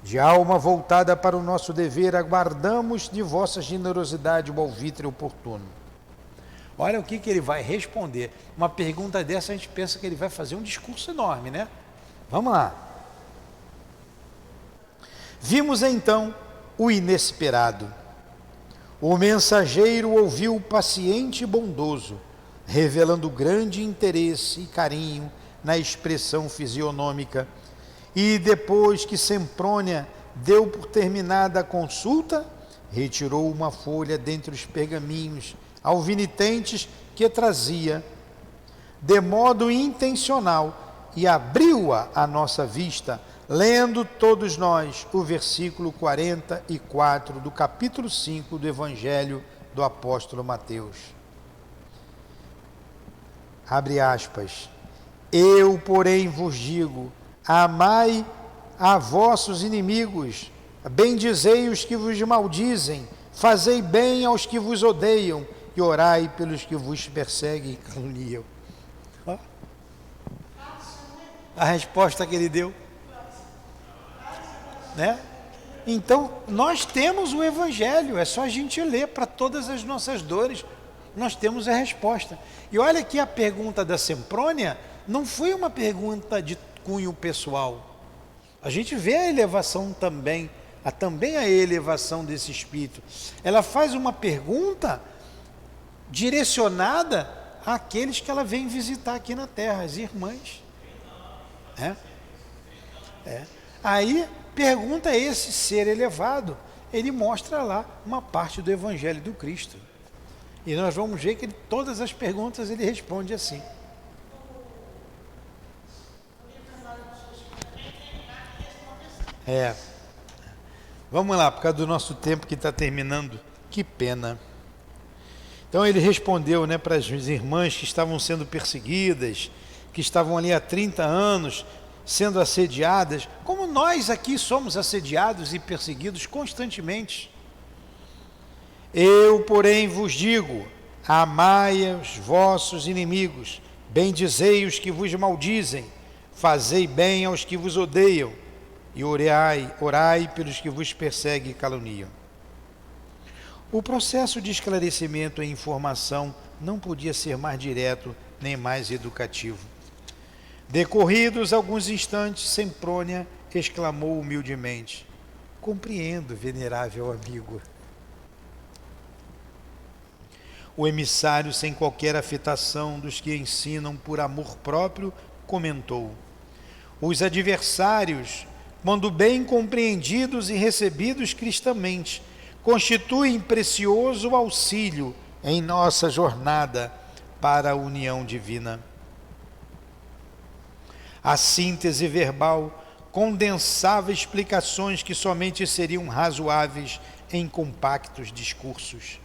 De alma voltada para o nosso dever, aguardamos de vossa generosidade o alvitre oportuno. Olha o que ele vai responder. Uma pergunta dessa a gente pensa que ele vai fazer um discurso enorme, né? Vamos lá. Vimos então o inesperado. O mensageiro ouviu paciente e bondoso, revelando grande interesse e carinho na expressão fisionômica. E depois que Semprônia deu por terminada a consulta, retirou uma folha dentre os pergaminhos alvinitentes que trazia, de modo intencional, e abriu-a à nossa vista, lendo todos nós o versículo 44 do capítulo 5 do Evangelho do apóstolo Mateus. Abre aspas. Eu, porém, vos digo, amai a vossos inimigos, bendizei os que vos maldizem, fazei bem aos que vos odeiam e orai pelos que vos perseguem e caluniam. Ó. A resposta que ele deu. Né? Então, nós temos o Evangelho, é só a gente ler para todas as nossas dores, nós temos a resposta. E olha que a pergunta da Semprônia não foi uma pergunta de cunho pessoal. A gente vê a elevação também a elevação desse espírito. Ela faz uma pergunta direcionada àqueles que ela vem visitar aqui na Terra, as irmãs. Aí pergunta esse ser elevado, ele mostra lá uma parte do Evangelho do Cristo. E nós vamos ver que todas as perguntas ele responde assim. Vamos lá, por causa do nosso tempo que está terminando. Que pena. Então ele respondeu, para as irmãs que estavam sendo perseguidas, que estavam ali há 30 anos, sendo assediadas, como nós aqui somos assediados e perseguidos constantemente. Eu, porém, vos digo, amai os vossos inimigos, bendizei os que vos maldizem, fazei bem aos que vos odeiam, e orai pelos que vos perseguem e caluniam. O processo de esclarecimento e informação não podia ser mais direto nem mais educativo. Decorridos alguns instantes, Semprônia exclamou humildemente: compreendo, venerável amigo. O emissário, sem qualquer afetação dos que ensinam por amor próprio, comentou: os adversários, quando bem compreendidos e recebidos cristamente, constituem precioso auxílio em nossa jornada para a união divina. A síntese verbal condensava explicações que somente seriam razoáveis em compactos discursos.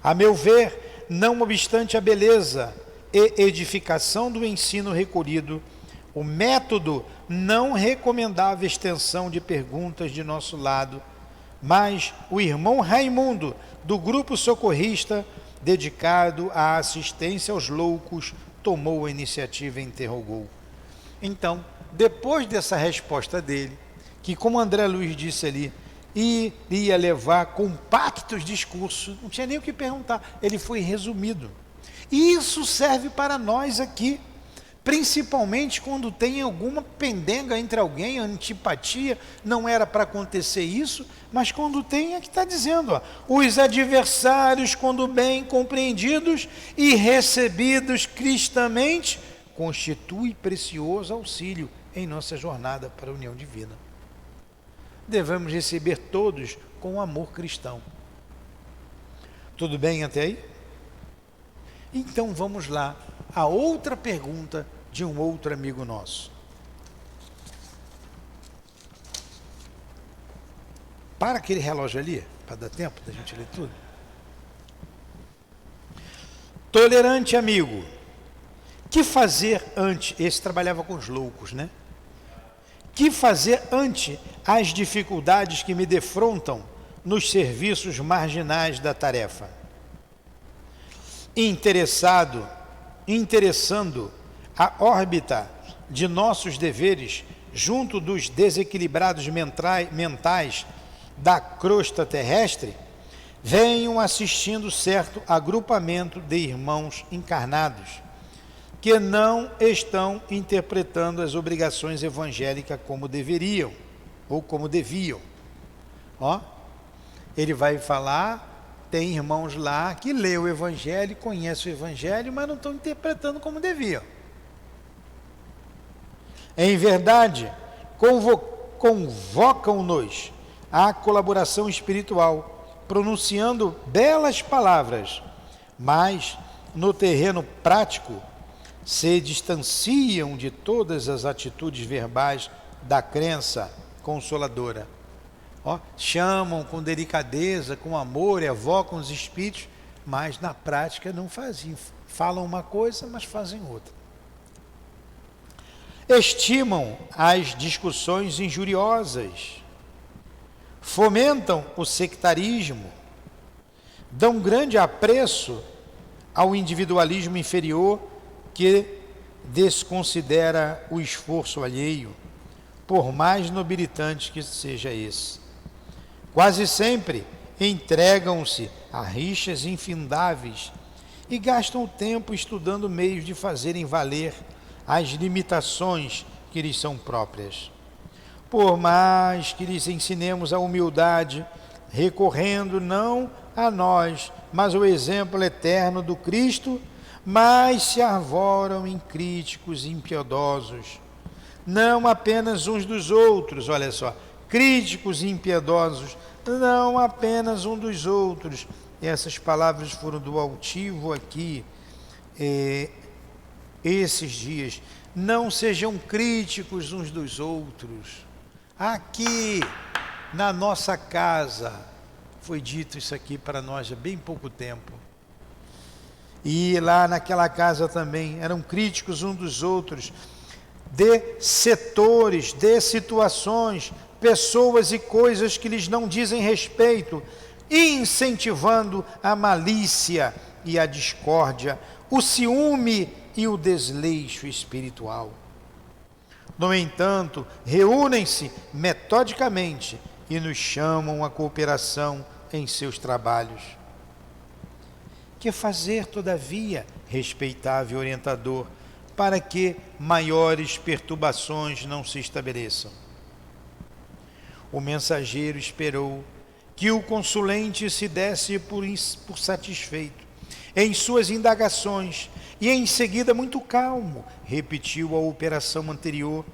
A meu ver, não obstante a beleza e edificação do ensino recolhido, o método não recomendava extensão de perguntas de nosso lado, mas o irmão Raimundo, do grupo socorrista dedicado à assistência aos loucos, tomou a iniciativa e interrogou. Então, depois dessa resposta dele, que como André Luiz disse ali, iria levar compactos discursos, não tinha nem o que perguntar, ele foi resumido. E isso serve para nós aqui, principalmente quando tem alguma pendenga entre alguém, antipatia, não era para acontecer isso, mas quando tem é que está dizendo, os adversários, quando bem compreendidos e recebidos cristamente, constitui precioso auxílio em nossa jornada para a união divina. Devemos receber todos com amor cristão. Tudo bem até aí? Então vamos lá, a outra pergunta de um outro amigo nosso. Para aquele relógio ali, para dar tempo da gente ler tudo. Tolerante amigo, que fazer ante... Esse trabalhava com os loucos, né? Que fazer ante as dificuldades que me defrontam nos serviços marginais da tarefa? Interessando a órbita de nossos deveres junto dos desequilibrados mentais da crosta terrestre, venham assistindo certo agrupamento de irmãos encarnados que não estão interpretando as obrigações evangélicas como deveriam ou como deviam. Ele vai falar tem irmãos lá que lê o Evangelho, conhecem o Evangelho, mas não estão interpretando como deviam. Em verdade, convocam-nos à colaboração espiritual, pronunciando belas palavras, mas no terreno prático se distanciam de todas as atitudes verbais da crença consoladora. Chamam com delicadeza, com amor, evocam os espíritos, mas na prática não fazem. Falam uma coisa, mas fazem outra. Estimam as discussões injuriosas, fomentam o sectarismo, dão grande apreço ao individualismo inferior que desconsidera o esforço alheio, por mais nobilitante que seja esse. Quase sempre entregam-se a rixas infindáveis e gastam o tempo estudando meios de fazerem valer as limitações que lhes são próprias. Por mais que lhes ensinemos a humildade, recorrendo não a nós, mas ao exemplo eterno do Cristo, mas se arvoram em críticos impiedosos, não apenas uns dos outros, olha só, críticos e impiedosos, não apenas um dos outros. Essas palavras foram do altivo aqui, esses dias. Não sejam críticos uns dos outros. Aqui, na nossa casa, foi dito isso aqui para nós há bem pouco tempo. E lá naquela casa também, eram críticos uns dos outros, de setores, de situações, pessoas e coisas que lhes não dizem respeito, incentivando a malícia e a discórdia, o ciúme e o desleixo espiritual. No entanto, reúnem-se metodicamente e nos chamam à cooperação em seus trabalhos. Que fazer, todavia, respeitável orientador, para que maiores perturbações não se estabeleçam? O mensageiro esperou que o consulente se desse por satisfeito em suas indagações e em seguida, muito calmo, repetiu a operação anterior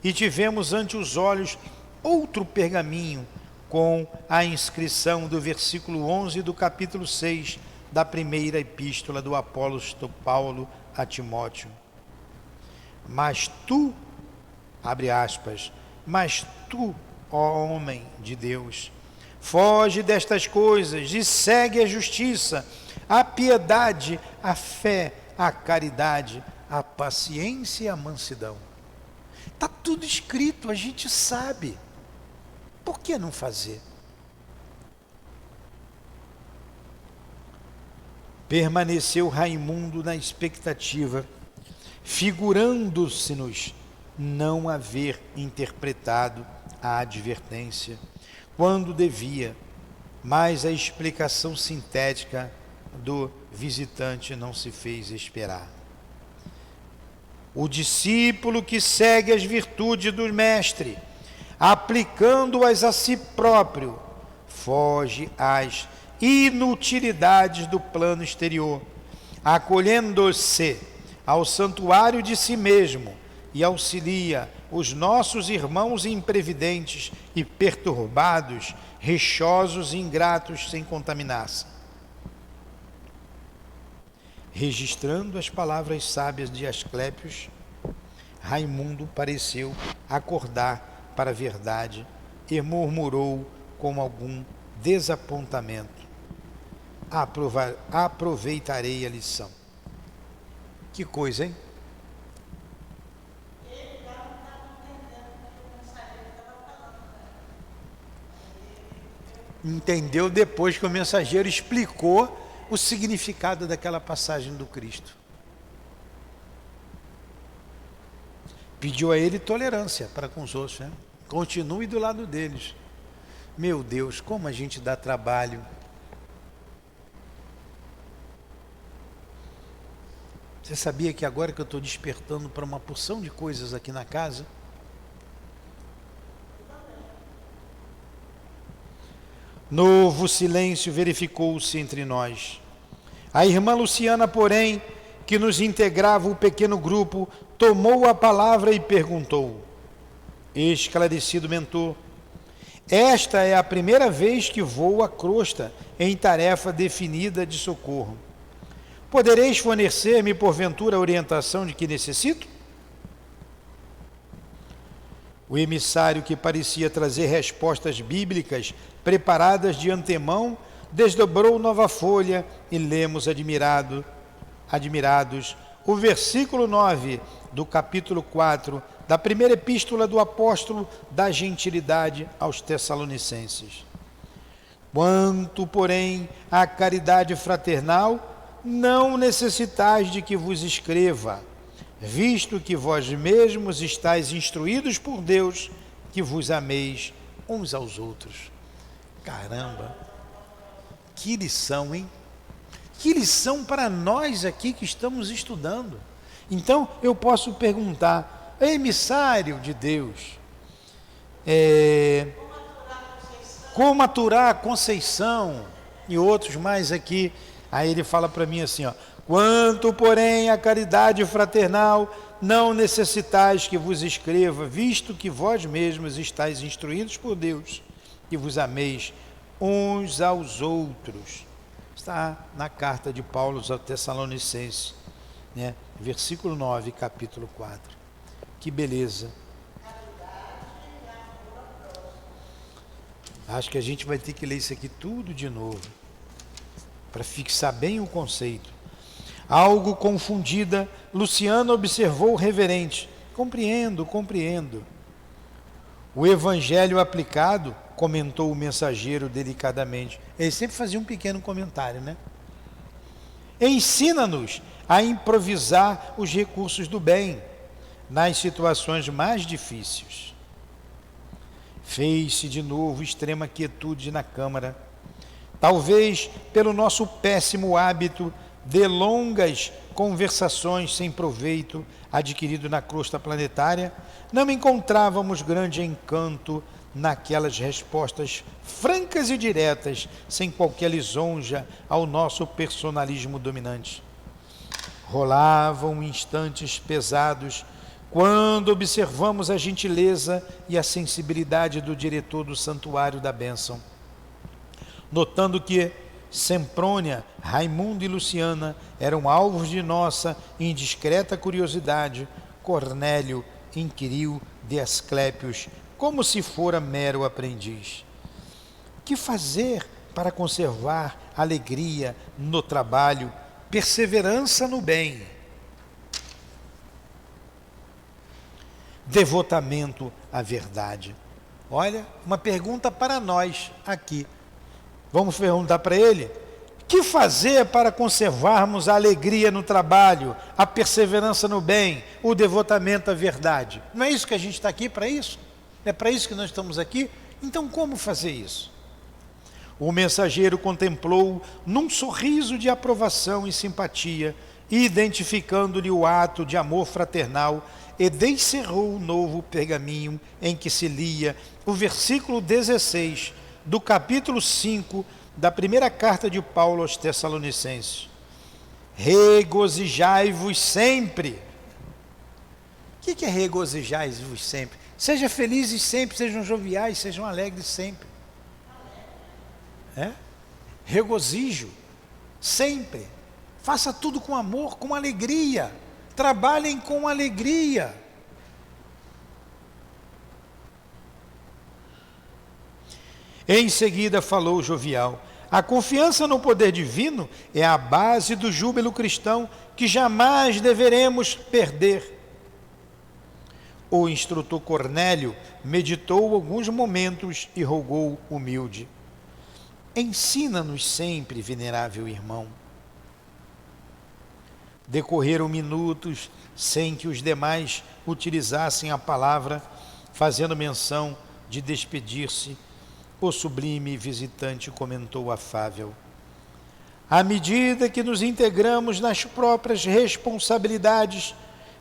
e tivemos ante os olhos outro pergaminho com a inscrição do versículo 11 do capítulo 6 da primeira epístola do apóstolo Paulo a Timóteo. Mas tu, abre aspas, mas tu, ó homem de Deus, foge destas coisas e segue a justiça, a piedade, a fé, a caridade, a paciência e a mansidão. Está tudo escrito, a gente sabe. Por que não fazer? Permaneceu Raimundo na expectativa, figurando-se-nos não haver interpretado a advertência quando devia, mas a explicação sintética do visitante não se fez esperar. O discípulo que segue as virtudes do mestre, aplicando-as a si próprio, foge às inutilidades do plano exterior, acolhendo-se ao santuário de si mesmo e auxilia os nossos irmãos imprevidentes e perturbados, rixosos e ingratos sem contaminar-se. Registrando as palavras sábias de Asclépios, Raimundo pareceu acordar para a verdade e murmurou com algum desapontamento: aproveitarei a lição. Que coisa, hein? Entendeu depois que o mensageiro explicou o significado daquela passagem do Cristo. Pediu a ele tolerância para com os outros, né? Continue do lado deles. Meu Deus, como a gente dá trabalho. Você sabia que agora que eu estou despertando para uma porção de coisas aqui na casa, Novo silêncio verificou-se entre nós. A irmã Luciana, porém, que nos integrava o pequeno grupo, tomou a palavra e perguntou: esclarecido mentor, esta é a primeira vez que vou à crosta em tarefa definida de socorro. Podereis fornecer-me, porventura, a orientação de que necessito? O emissário, que parecia trazer respostas bíblicas preparadas de antemão, desdobrou nova folha e lemos admirados o versículo 9 do capítulo 4 da primeira epístola do apóstolo da gentilidade aos Tessalonicenses. Quanto, porém, à caridade fraternal, não necessitais de que vos escreva, visto que vós mesmos estáis instruídos por Deus, que vos ameis uns aos outros. Caramba, que lição, hein? Que lição para nós aqui que estamos estudando. Então, eu posso perguntar, emissário de Deus, como aturar a Conceição e outros mais aqui. Aí ele fala para mim assim, ó: quanto, porém, à caridade fraternal, não necessitais que vos escreva, visto que vós mesmos estáis instruídos por Deus, que vos ameis uns aos outros. Está na carta de Paulo aos Tessalonicenses, né? Versículo 9, capítulo 4. Que beleza. Acho que a gente vai ter que ler isso aqui tudo de novo, para fixar bem o conceito. Algo confundida, Luciana observou reverente: compreendo. O evangelho aplicado, comentou o mensageiro delicadamente. Ele sempre fazia um pequeno comentário, né? Ensina-nos a improvisar os recursos do bem nas situações mais difíceis. Fez-se de novo extrema quietude na câmara. Talvez pelo nosso péssimo hábito de longas conversações sem proveito adquirido na crosta planetária, não encontrávamos grande encanto naquelas respostas francas e diretas, sem qualquer lisonja ao nosso personalismo dominante. Rolavam instantes pesados quando observamos a gentileza e a sensibilidade do diretor do Santuário da Bênção. Notando que Semprônia, Raimundo e Luciana eram alvos de nossa indiscreta curiosidade, Cornélio inquiriu de Asclépios como se fora mero aprendiz: que fazer para conservar alegria no trabalho, perseverança no bem, devotamento à verdade? Olha, uma pergunta para nós aqui. Vamos perguntar para ele: que fazer para conservarmos a alegria no trabalho, a perseverança no bem, o devotamento à verdade? Não é isso que a gente está aqui para isso? É para isso que nós estamos aqui? Então, como fazer isso? O mensageiro contemplou num sorriso de aprovação e simpatia, identificando-lhe o ato de amor fraternal, e descerrou o novo pergaminho em que se lia o versículo 16 do capítulo 5 da primeira carta de Paulo aos Tessalonicenses: regozijai-vos sempre. O que é regozijai-vos sempre? Seja felizes sempre, sejam joviais, sejam alegres sempre. Regozijo sempre. Faça tudo com amor, com alegria. Trabalhem com alegria. Em seguida falou jovial: a confiança no poder divino é a base do júbilo cristão que jamais deveremos perder. O instrutor Cornélio meditou alguns momentos e rogou humilde: ensina-nos sempre, venerável irmão. Decorreram minutos sem que os demais utilizassem a palavra, fazendo menção de despedir-se. O sublime visitante comentou afável: à medida que nos integramos nas próprias responsabilidades,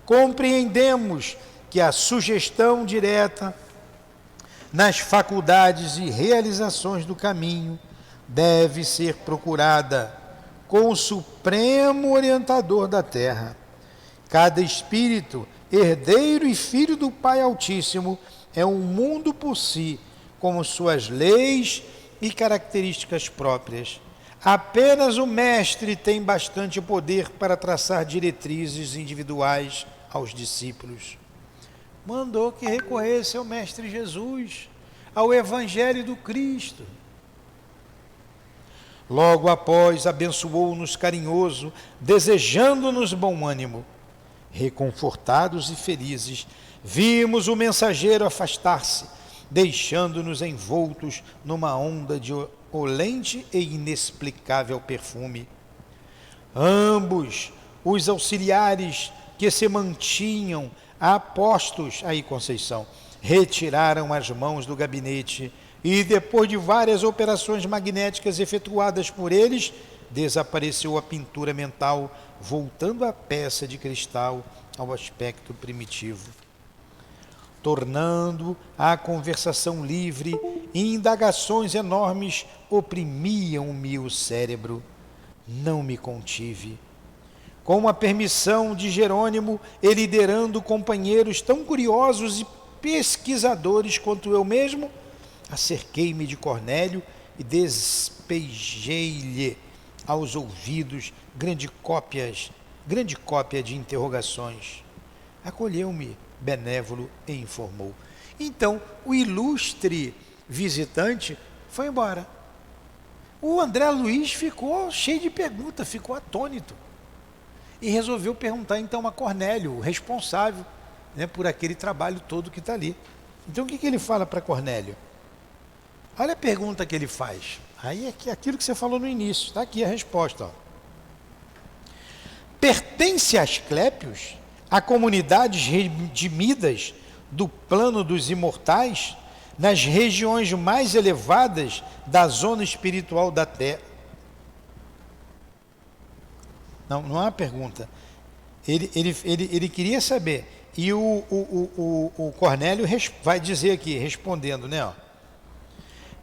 compreendemos que a sugestão direta nas faculdades e realizações do caminho, deve ser procurada com o supremo orientador da terra. Cada espírito, herdeiro e filho do Pai Altíssimo, é um mundo por si, com suas leis e características próprias. Apenas o mestre tem bastante poder para traçar diretrizes individuais aos discípulos. Mandou que recorresse ao Mestre Jesus, ao Evangelho do Cristo. Logo após, abençoou-nos carinhoso, desejando-nos bom ânimo. Reconfortados e felizes, vimos o mensageiro afastar-se, deixando-nos envoltos numa onda de olente e inexplicável perfume. Ambos, os auxiliares que se mantinham apostos, aí Conceição, retiraram as mãos do gabinete e, depois de várias operações magnéticas efetuadas por eles, desapareceu a pintura mental, voltando a peça de cristal ao aspecto primitivo. Tornando a conversação livre, indagações enormes oprimiam-me o cérebro. Não me contive. Com a permissão de Jerônimo e liderando companheiros tão curiosos e pesquisadores quanto eu mesmo, acerquei-me de Cornélio e despejei-lhe aos ouvidos grande cópia de interrogações. Acolheu-me benévolo e informou. Então, o ilustre visitante foi embora. O André Luiz ficou cheio de perguntas, ficou atônito. E resolveu perguntar então a Cornélio, o responsável, né, por aquele trabalho todo que está ali. Então o que ele fala para Cornélio? Olha a pergunta que ele faz. Aí é aquilo que você falou no início, está aqui a resposta. Ó. Pertence a Asclépios, a comunidades redimidas do plano dos imortais, nas regiões mais elevadas da zona espiritual da Terra? Não é uma pergunta. Ele queria saber. E o Cornélio vai dizer aqui, respondendo, né? Ó,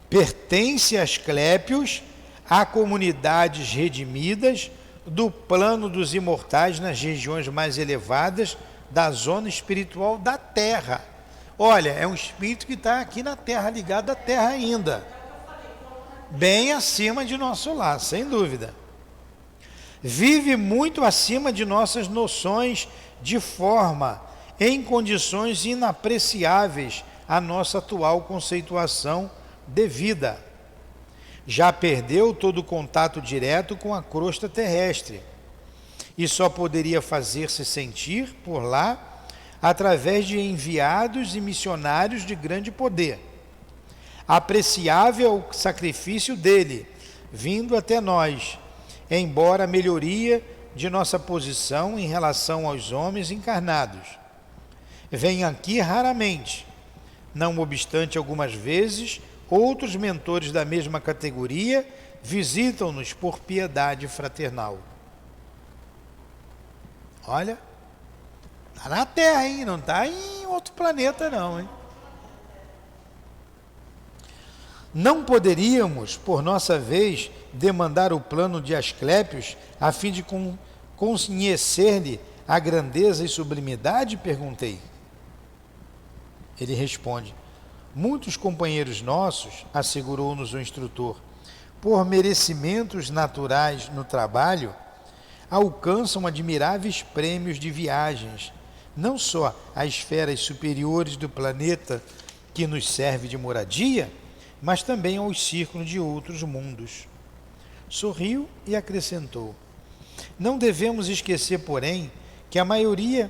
pertence a Asclépios, a comunidades redimidas do plano dos imortais nas regiões mais elevadas da zona espiritual da Terra. Olha, é um espírito que está aqui na Terra, ligado à Terra ainda. Bem acima de nosso lar, sem dúvida. Vive muito acima de nossas noções de forma, em condições inapreciáveis à nossa atual conceituação de vida. Já perdeu todo o contato direto com a crosta terrestre e só poderia fazer-se sentir por lá através de enviados e missionários de grande poder. Apreciável o sacrifício dele, vindo até nós, embora a melhoria de nossa posição em relação aos homens encarnados. Vem aqui raramente, não obstante algumas vezes, outros mentores da mesma categoria visitam-nos por piedade fraternal. Olha, está na Terra, hein? Não está em outro planeta não, hein? Não poderíamos, por nossa vez, demandar o plano de Asclépios a fim de conhecer-lhe a grandeza e sublimidade? Perguntei. Ele responde: muitos companheiros nossos, assegurou-nos o instrutor, por merecimentos naturais no trabalho, alcançam admiráveis prêmios de viagens, não só às esferas superiores do planeta que nos serve de moradia, mas também aos círculos de outros mundos. Sorriu e acrescentou: não devemos esquecer, porém, que a maioria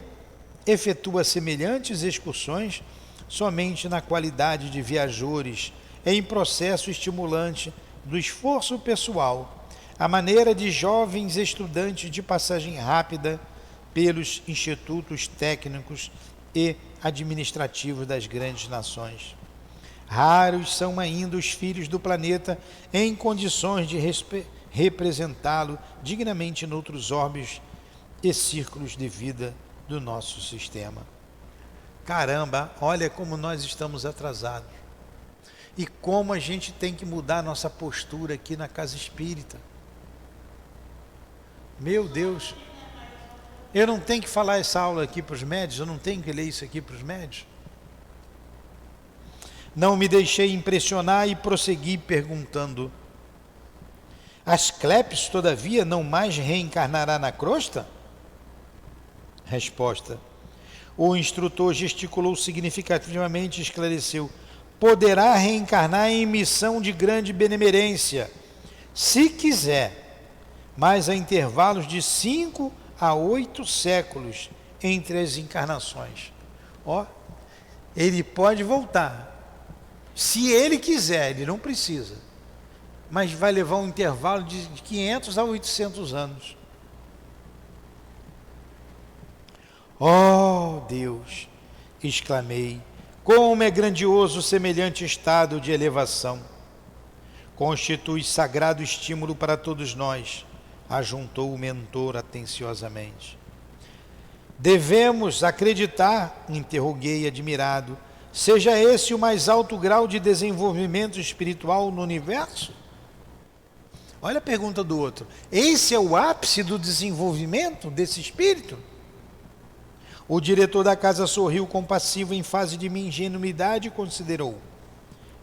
efetua semelhantes excursões somente na qualidade de viajores, em processo estimulante do esforço pessoal, à maneira de jovens estudantes de passagem rápida pelos institutos técnicos e administrativos das grandes nações. Raros são ainda os filhos do planeta em condições de representá-lo dignamente noutros órbes e círculos de vida do nosso sistema. Caramba, olha como nós estamos atrasados. e como a gente tem que mudar a nossa postura aqui na casa espírita. Meu Deus, eu não tenho que falar essa aula aqui para os médios, eu não tenho que ler isso aqui para os médios. Não me deixei impressionar e prossegui perguntando: Asclépios, todavia, não mais reencarnará na crosta? Resposta: o instrutor gesticulou significativamente e esclareceu: poderá reencarnar em missão de grande benemerência, se quiser, mas há intervalos de 5 a 8 séculos entre as encarnações. Ó, ele pode voltar, se ele quiser, ele não precisa, mas vai levar um intervalo de 500 a 800 anos. Oh Deus, exclamei, como é grandioso semelhante estado de elevação. Constitui sagrado estímulo para todos nós, ajuntou o mentor atenciosamente. Devemos acreditar, interroguei admirado, seja esse o mais alto grau de desenvolvimento espiritual no universo? Olha a pergunta do outro. Esse é o ápice do desenvolvimento desse espírito? O diretor da casa sorriu compassivo em face de minha ingenuidade e considerou: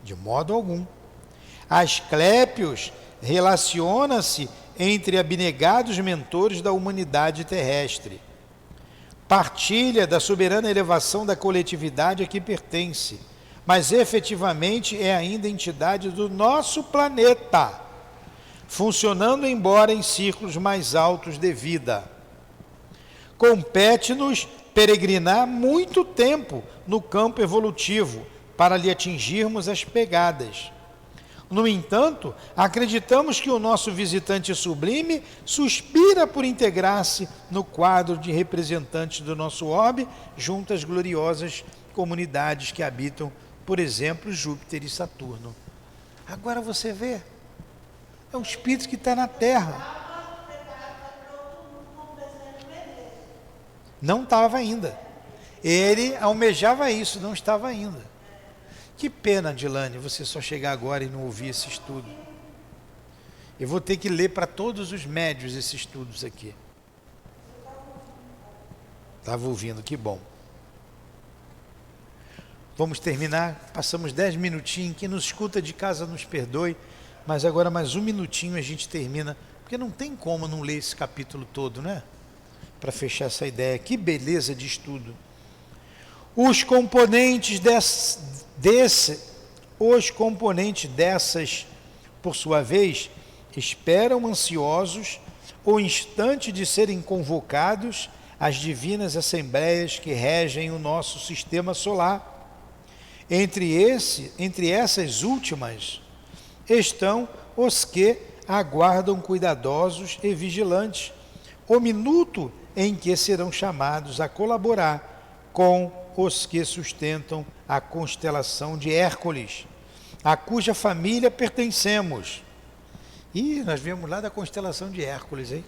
de modo algum. Asclépios relaciona-se entre abnegados mentores da humanidade terrestre. Partilha da soberana elevação da coletividade a que pertence, mas efetivamente é ainda entidade do nosso planeta, funcionando embora em círculos mais altos de vida. Compete-nos peregrinar muito tempo no campo evolutivo para lhe atingirmos as pegadas. No entanto, acreditamos que o nosso visitante sublime suspira por integrar-se no quadro de representantes do nosso orbe junto às gloriosas comunidades que habitam, por exemplo, Júpiter e Saturno. Agora você vê, é um espírito que está na Terra. Não estava ainda. Ele almejava isso, não estava ainda. Que pena, Dilane, você só chegar agora e não ouvir esse estudo. Eu vou ter que ler para todos os médios esses estudos aqui. Estava ouvindo, que bom. Vamos terminar, passamos 10 minutinhos. Quem nos escuta de casa nos perdoe, mas agora mais um minutinho a gente termina, porque não tem como não ler esse capítulo todo, né? Para fechar essa ideia. Que beleza de estudo. Os componentes dessas, por sua vez, esperam ansiosos o instante de serem convocados às divinas assembleias que regem o nosso sistema solar. Entre essas últimas estão os que aguardam cuidadosos e vigilantes o minuto em que serão chamados a colaborar com os que sustentam a constelação de Hércules, a cuja família pertencemos. E nós viemos lá da constelação de Hércules, hein?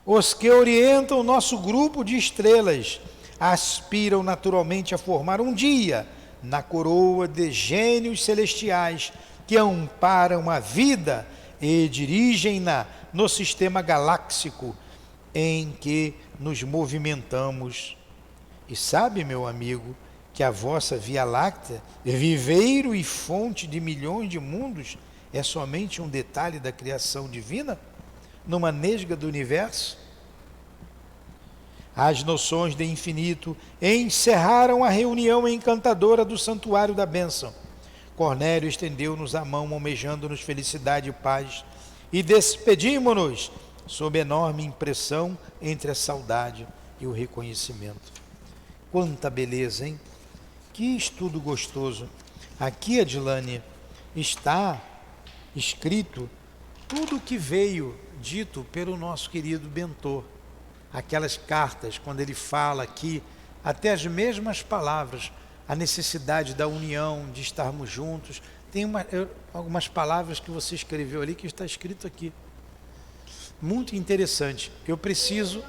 Os que orientam o nosso grupo de estrelas aspiram naturalmente a formar um dia na coroa de gênios celestiais que amparam a vida e dirigem-na no sistema galáxico em que nos movimentamos. E sabe, meu amigo, que a vossa Via Láctea, viveiro e fonte de milhões de mundos, é somente um detalhe da criação divina, numa nesga do universo? As noções de infinito encerraram a reunião encantadora do Santuário da Bênção. Cornélio estendeu-nos a mão, almejando-nos felicidade e paz, e despedimos-nos sob enorme impressão entre a saudade e o reconhecimento. Quanta beleza, hein? Que estudo gostoso. Aqui, Adilane, está escrito tudo o que veio dito pelo nosso querido Bentor. Aquelas cartas, quando ele fala aqui, até as mesmas palavras, a necessidade da união, de estarmos juntos. Tem algumas palavras que você escreveu ali que está escrito aqui. Muito interessante. Eu preciso...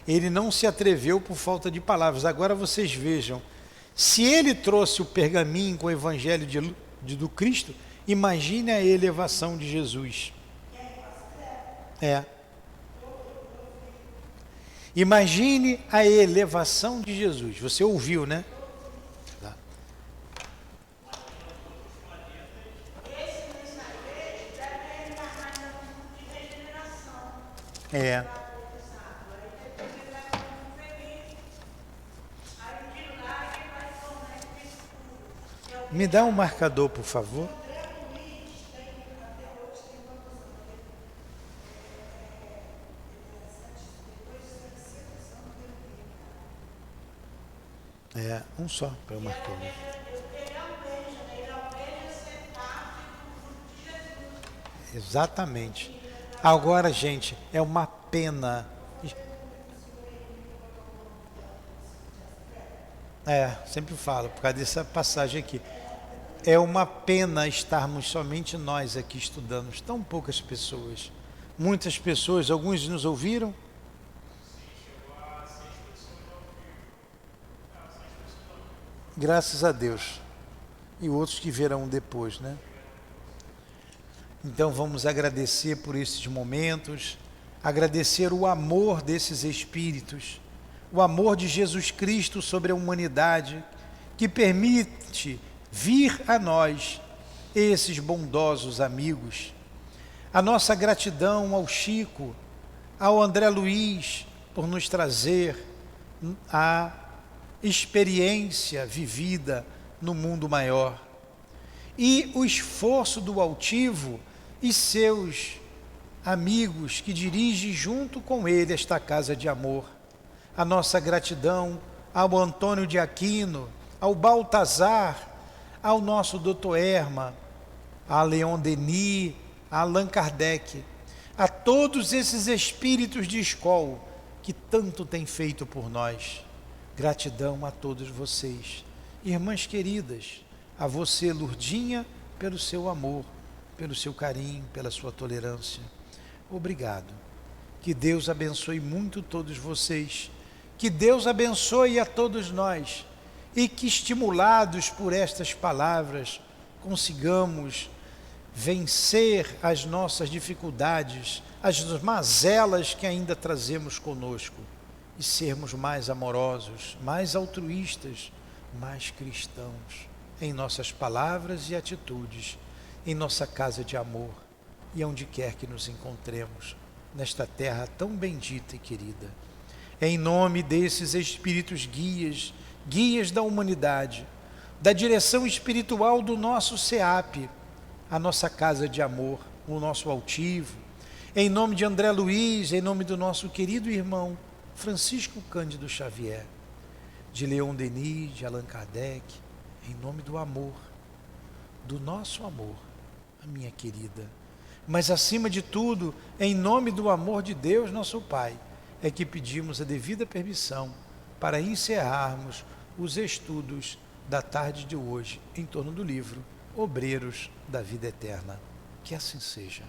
Ele não se atreveu por falta de palavras. Agora vocês vejam, se ele trouxe o pergaminho com o evangelho do Cristo, imagine a elevação de Jesus. Imagine a elevação de Jesus. Você ouviu, né? Tá. Me dá um marcador, por favor. Um só para eu marcar. Exatamente. Agora, gente, é uma pena. Sempre falo, por causa dessa passagem aqui. É uma pena estarmos somente nós aqui estudando, tão poucas pessoas. Muitas pessoas, alguns nos ouviram? Graças a Deus. E outros que virão depois, né? Então vamos agradecer por esses momentos, agradecer o amor desses espíritos, o amor de Jesus Cristo sobre a humanidade, que permite vir a nós, esses bondosos amigos. A nossa gratidão ao Chico, ao André Luiz, por nos trazer a experiência vivida no mundo maior. E o esforço do altivo e seus amigos que dirigem junto com ele esta casa de amor. A nossa gratidão ao Antônio de Aquino, ao Baltazar, ao nosso Dr. Erma, a Leon Denis, a Allan Kardec, a todos esses espíritos de escola que tanto têm feito por nós. Gratidão a todos vocês. Irmãs queridas, a você, Lurdinha, pelo seu amor, pelo seu carinho, pela sua tolerância. Obrigado. Que Deus abençoe muito todos vocês. Que Deus abençoe a todos nós. E que, estimulados por estas palavras, consigamos vencer as nossas dificuldades, as mazelas que ainda trazemos conosco, e sermos mais amorosos, mais altruístas, mais cristãos, em nossas palavras e atitudes, em nossa casa de amor e onde quer que nos encontremos, nesta terra tão bendita e querida. Em nome desses espíritos guias, guias da humanidade, da direção espiritual do nosso SEAP, a nossa casa de amor, o nosso altivo, em nome de André Luiz, em nome do nosso querido irmão Francisco Cândido Xavier, de Leon Denis, de Allan Kardec, em nome do amor, do nosso amor, a minha querida, mas acima de tudo, em nome do amor de Deus, nosso Pai, é que pedimos a devida permissão para encerrarmos os estudos da tarde de hoje em torno do livro Obreiros da Vida Eterna. Que assim seja.